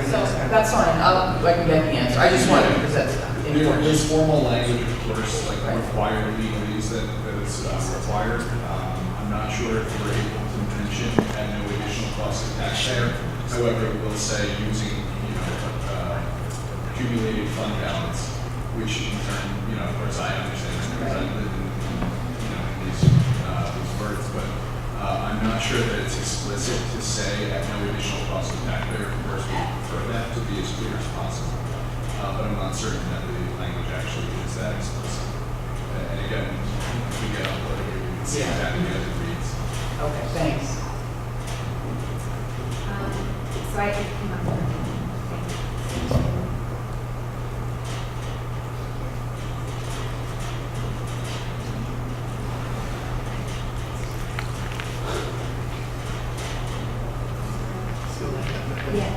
[SPEAKER 14] So that's fine. I can get the answer. I just wanted because that's important.
[SPEAKER 2] There's formal language, of course, like required legalese that is required. I'm not sure if we're able to mention at no additional cost to taxpayer. However, it will say using, accumulated fund balance, which in turn, of course, I understand because I live in, these words, but I'm not sure that it's explicit to say at no additional cost to taxpayer. Of course, we prefer that to be as clear as possible. But I'm not certain that the language actually is that explicit. And again, if we get uploaded, we can see exactly as it reads.
[SPEAKER 14] Okay, thanks.
[SPEAKER 1] So I can come up with yeah,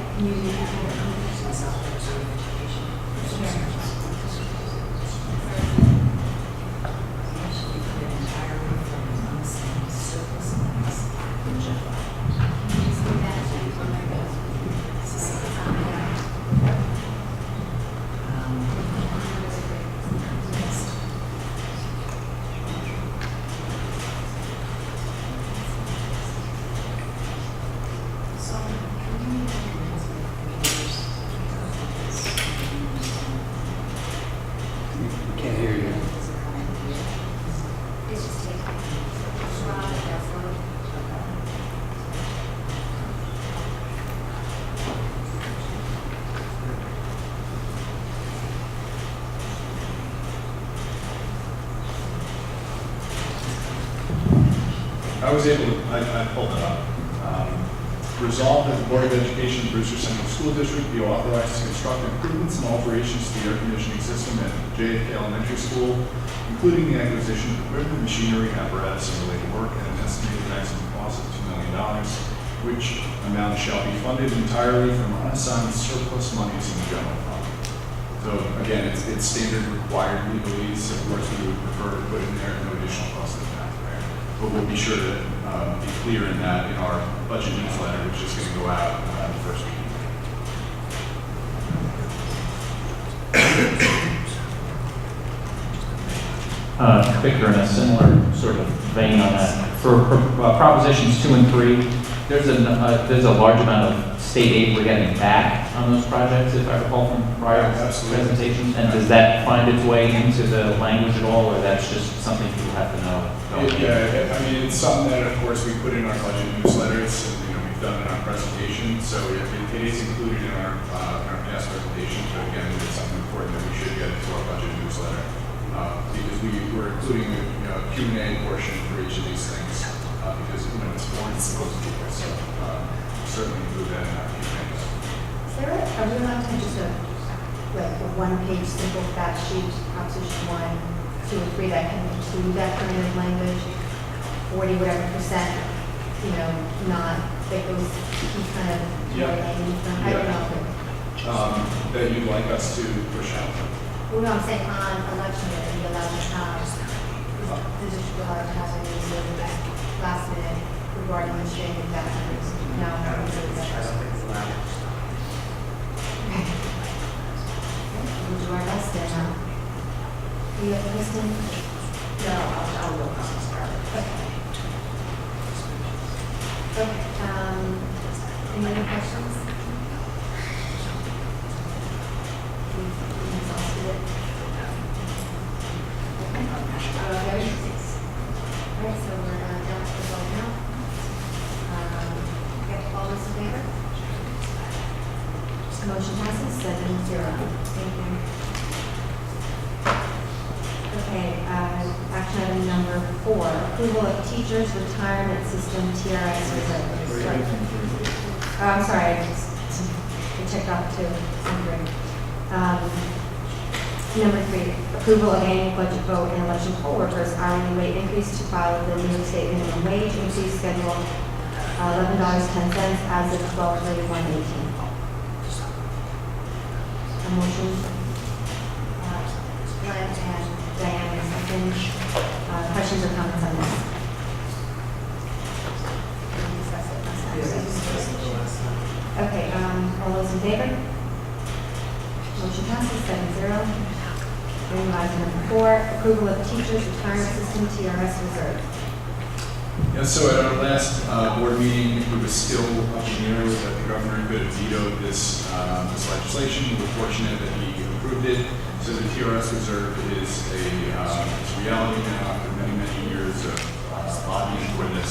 [SPEAKER 8] Can't hear you.
[SPEAKER 2] I pulled it up. Resolved that the Board of Education of Brewster Central School District be authorized to construct improvements and alterations to the air conditioning system at JFK Elementary School, including the acquisition of equipment, machinery, apparatus, and related work at an estimated maximum cost of $2 million, which amount shall be funded entirely from unassigned surplus monies in the general fund. So again, it's standard required legalese. Of course, we would prefer to put in there no additional cost to the taxpayer. But we'll be sure to be clear in that in our budget newsletter, which is going to go out the first week.
[SPEAKER 15] Victor, in a similar sort of vein on that. For propositions 2 and 3, there's a large amount of state aid we're getting back on those projects, if I recall from prior presentations. And does that find its way into the language at all, or that's just something people have to know?
[SPEAKER 2] Yeah, I mean, it's something that, of course, we put in our budget newsletters, and we've done in our presentation. So it is included in our past presentation. But again, it's something important that we should get to our budget newsletter because we're including a Q&A portion for each of these things because it's more than supposed to be. So certainly include that in our Q&As.
[SPEAKER 1] Sarah, are we allowed to have just a one-page simple fact sheet, proposition 1, 2, and 3 that can include that kind of language, 40 whatever percent, not that goes keep kind of relating. I don't know.
[SPEAKER 2] That you'd like us to push out.
[SPEAKER 1] Well, no, I'm saying on election day, are you allowed to have, the district allowed to have any sort of last minute regarding the exchange of documents? No, I don't think it's allowed. Okay. We'll do our best then. Do you have a question? No, I'll look on this part. Okay. Any other questions? We've exhausted it. Okay. All right, so we're down to the vote now. All those in favor? Motion passes 7-0. Thank you. Okay, action item number 4, approval of teachers retirement system TRS reserve. I'm sorry, I checked off 2. Number 3, approval of annual budget vote and election poll workers hourly rate increase to file the New York State minimum wage increase schedule $11.10 as of 12/31/18. A motion, Glenn and Diane, second. Questions or comments on this? Okay, all those in favor? Motion passes 7-0. Moving on to number 4, approval of teachers retirement system TRS reserve.
[SPEAKER 2] Yeah, so at our last board meeting, it was still up in the air that the governor could have vetoed this legislation. We're fortunate that he approved it. So the TRS reserve is a reality now after many, many years of lobbying for this.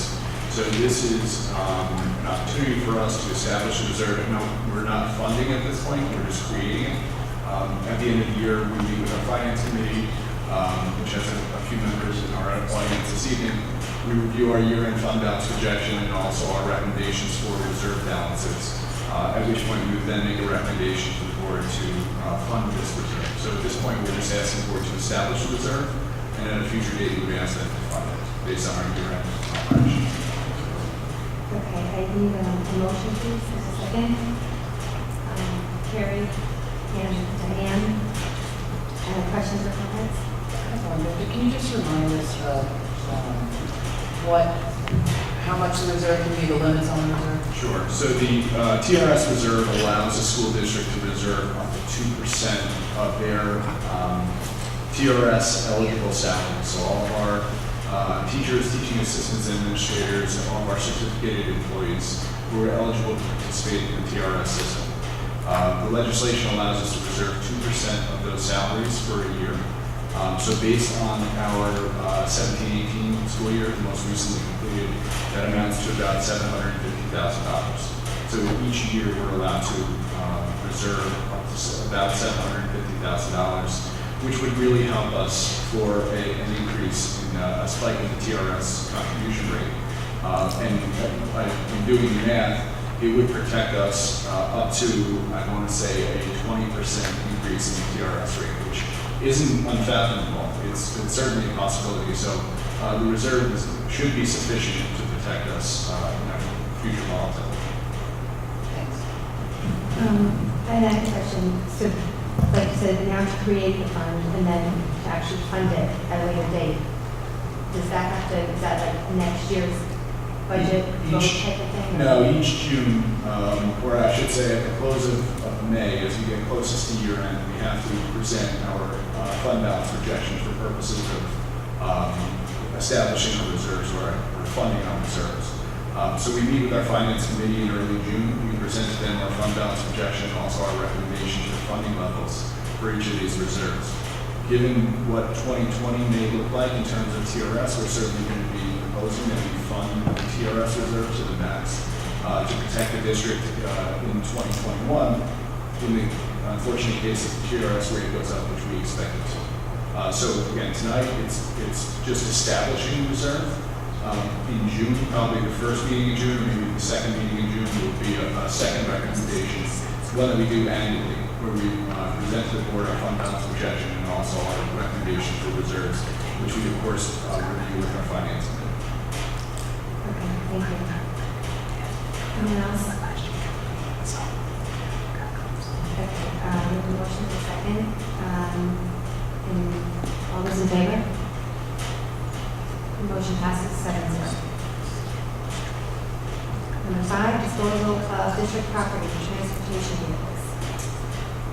[SPEAKER 2] So this is an opportunity for us to establish a reserve. No, we're not funding at this point, we're just creating it. At the end of the year, we meet with our finance committee, which has a few members in our audience this evening. We review our year-end fund balance projection and also our recommendations for reserve balances, at which point we would then make a recommendation to the board to fund this reserve. So at this point, we're just asking the board to establish a reserve, and at a future date, we would ask them to fund it based on our year-end operations.
[SPEAKER 1] Okay, I need a motion, please, in a second. Carrie and Diane, any questions or comments?
[SPEAKER 14] Can you just remind us of how much the reserve can be, the limits on the reserve?
[SPEAKER 2] Sure. So the TRS reserve allows the school district to reserve up to 2% of their TRS eligible salaries. So all of our teachers, teaching assistants, and administrators, and all of our certificated employees who are eligible to participate in the TRS system. The legislation allows us to reserve 2% of those salaries for a year. So based on our 17-18 school year, the most recently completed, that amounts to about $750,000. So each year we're allowed to reserve up to about $750,000, which would really help us for an increase in a spike in the TRS contribution rate. And in doing the math, it would protect us up to, I want to say, a 20% increase in the TRS rate, which isn't unfathomable. It's certainly a possibility. So the reserve should be sufficient to protect us in future volatility.
[SPEAKER 14] Thanks.
[SPEAKER 1] I have a question. So, like you said, now to create the fund and then to actually fund it at a later date, does that have to, is that like next year's budget vote type of thing?
[SPEAKER 2] No, each June, or I should say at the close of May, as we get closest to year end, we have to present our fund balance projections for purposes of establishing our reserves or funding our reserves. So we meet with our finance committee in early June. We present to them our fund balance projection, also our recommendations for funding levels for each of these reserves. Given what 2020 may look like in terms of TRS, we're certainly going to be proposing that we fund the TRS reserve to the max to protect the district in 2021 in the unfortunate case that the TRS rate goes up, which we expect it to. So again, tonight it's just establishing the reserve. In June, probably the first meeting in June, or maybe the second meeting in June, will be a second recommendation, one that we do annually, where we present to the board our fund balance projection and also our recommendation for reserves, which we of course review with our finance committee.
[SPEAKER 1] Okay, thank you. Anyone else? Okay, we have a motion in a second. And all those in favor? The motion passes 7-0. Number 5, disposal of district property, transportation vehicles.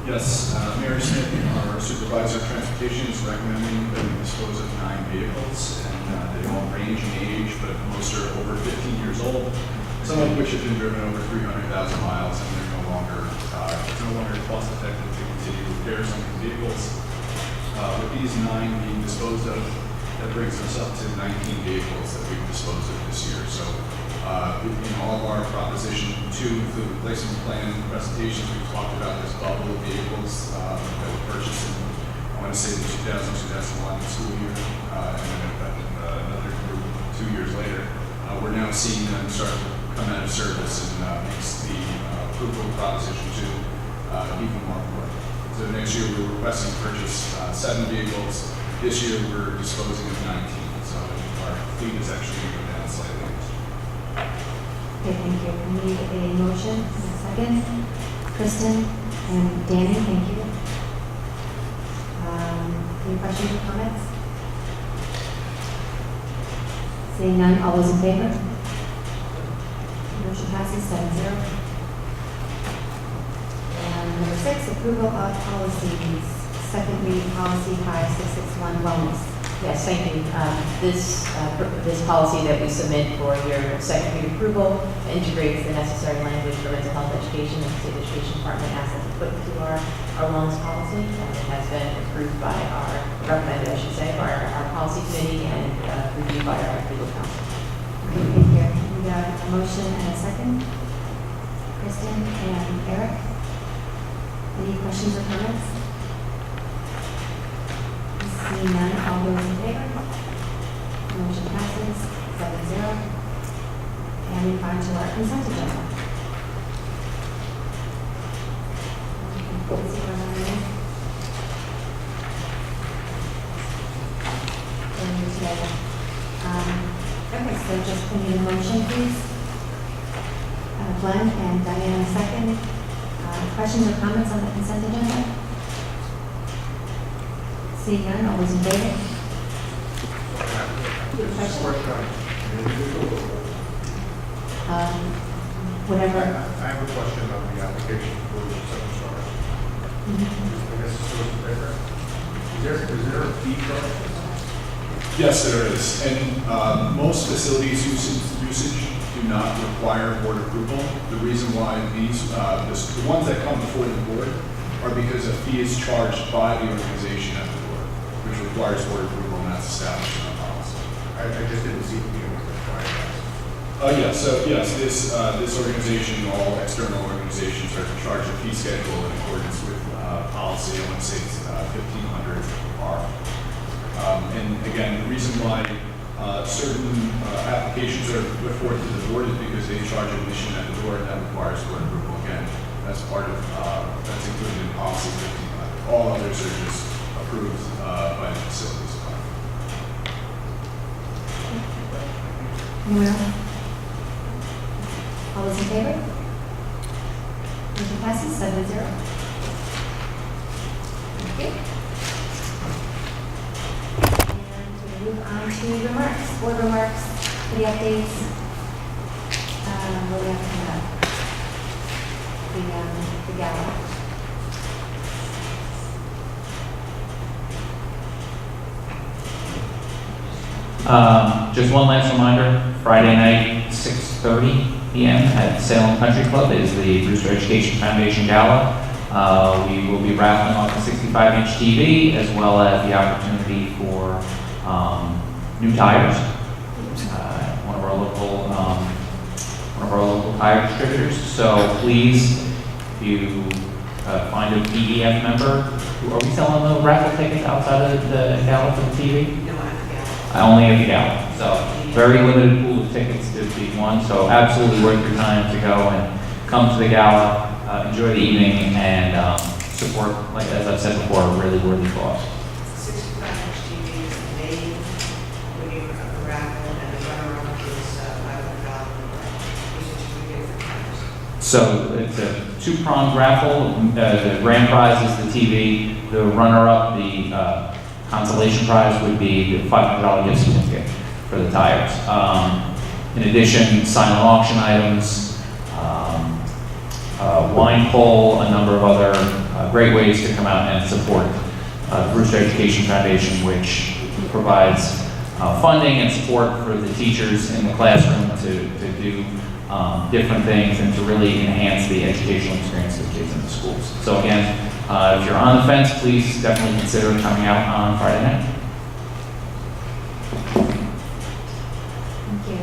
[SPEAKER 2] Yes, Mary Smith, our supervisor of transportation, is recommending that we dispose of 9 vehicles, and they all range in age, but most are over 15 years old, some of which have been driven over 300,000 miles, and they're no longer cost effective to continue repairs on these vehicles. With these 9 being disposed of, that brings us up to 19 vehicles that we've disposed of this year. So in all of our Proposition 2 for the replacement plan presentations, we've talked about this bubble of vehicles that were purchased in, I want to say, the 2000-2001 school year, and then another group 2 years later. We're now seeing them start to come out of service, and makes the approval of Proposition 2 even more important. So next year, we're requesting to purchase 7 vehicles. This year, we're disposing of 19. So our fleet is actually going to go down slightly.
[SPEAKER 1] Okay, thank you. We need a motion in a second. Kristen and Danny, thank you. Any questions or comments? Seeing none, all those in favor? Motion passes 7-0. And number 6, approval of policies. Second read policy 5661, wellness.
[SPEAKER 3] Yes, thank you. This policy that we submit for your second read approval integrates the necessary language for mental health education that the state education department asked us to put into our wellness policy. It has been approved by recommended, I should say, by our policy committee and reviewed by our legal counsel.
[SPEAKER 1] Okay, thank you. We got a motion and a second. Kristen and Eric. Any questions or comments? Seeing none, all those in favor? Motion passes 7-0. And we find to our consent agenda. Let's see what I'm doing. Okay, so just can you need a motion, please? Glenn and Diane, second. Questions or comments on the consent agenda? Seeing none, all those in favor? Whatever.
[SPEAKER 16] I have a question on the application for the second charge. I guess it's sort of different. Is there a fee charge?
[SPEAKER 2] Yes, there is. And most facilities usage do not require board approval. The reason why the ones that come before the board are because a fee is charged by the organization at the board, which requires board approval, and that's established in our policy.
[SPEAKER 16] I just didn't see the fee was required.
[SPEAKER 2] This organization, all external organizations are charged a fee schedule in accordance with policy. I want to say it's 1500 R. And again, the reason why certain applications are put forth to the board is because they charge admission at the door, and that requires board approval. Again, that's part of that's included in policy 1500. All others are just approved by the facilities department.
[SPEAKER 1] Anyone else? All those in favor? Motion passes 7-0. Thank you. And we move on to remarks, board remarks, committee updates. What do we have coming up? The gala.
[SPEAKER 15] Just one last reminder, Friday night, 6:30 p.m. at Salem Country Club is the Brewster Education Foundation Gala. We will be raffling off a 65-inch TV as well as the opportunity for new tires. One of our local tire distributors. So please, if you find a PEF member, are we selling the raffle tickets outside of the gala for the TV? I only have the gala. So very limited pool of tickets to be won. So absolutely worth your time to go and come to the gala, enjoy the evening, and support, like as I've said before, a really worthy cause.
[SPEAKER 17] 65-inch TV is made, winning a raffle, and the runner-up is $500. These are two different times.
[SPEAKER 15] So it's a two-pronged raffle. The grand prize is the TV. The runner-up, the consolation prize, would be the $500 gift certificate for the tires. In addition, silent auction items, wine pull, a number of other great ways to come out and support the Brewster Education Foundation, which provides funding and support for the teachers in the classroom to do different things and to really enhance the educational experience of kids in the schools. So again, if you're on the fence, please definitely consider coming out on Friday night.
[SPEAKER 1] Thank you.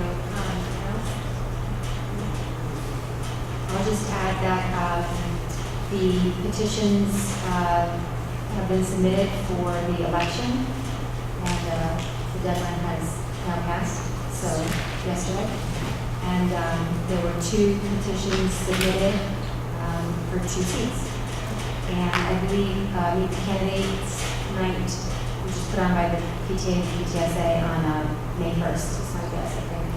[SPEAKER 1] I'll just add that the petitions have been submitted for the election, and the deadline has now passed, so yesterday. And there were 2 petitions submitted for 2 seats. And I believe Meet the Candidates Night, which is put on by the PTA and PTSA on May 1st, is my guess, I think.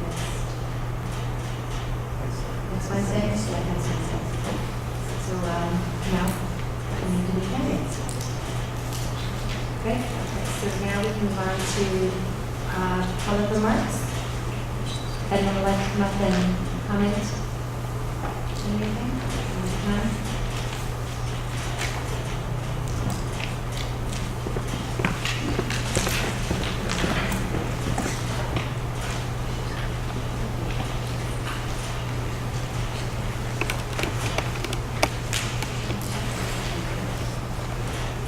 [SPEAKER 1] Next Wednesday? Yeah, next Wednesday. So now we need to be candidates. Okay, so now we can move on to public remarks. Anyone would like to come up and comment? Anything? None?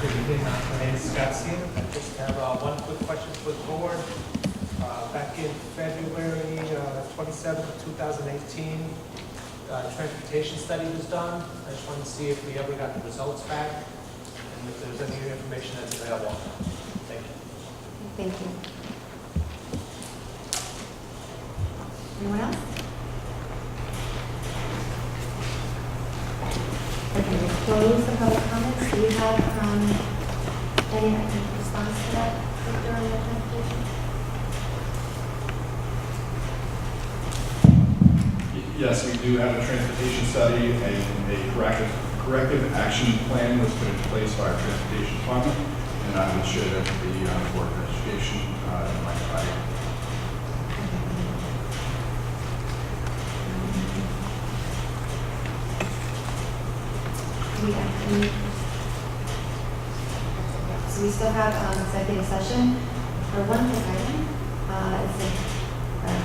[SPEAKER 8] Good evening, my name is Scott Seaman. I just have one quick question for the board. Back in February 27th, 2018, transportation study was done. I just wanted to see if we ever got the results back and if there's any information that's available. Thank you.
[SPEAKER 1] Thank you. Anyone else? Okay, we'll close the public comments. Do you have any response to that during the presentation?
[SPEAKER 2] Yes, we do have a transportation study, and a corrective action plan was put into place by our transportation department, and I will share that with the Board of Education in my Friday.
[SPEAKER 1] So we still have executive session for one quick item. It's a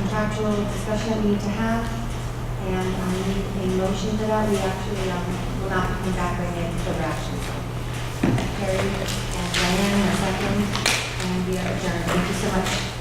[SPEAKER 1] contractual discussion that we need to have, and we need a motion for that. We actually will not be coming back with any further action. Carrie and Diane are second, and we are adjourned. Thank you so much.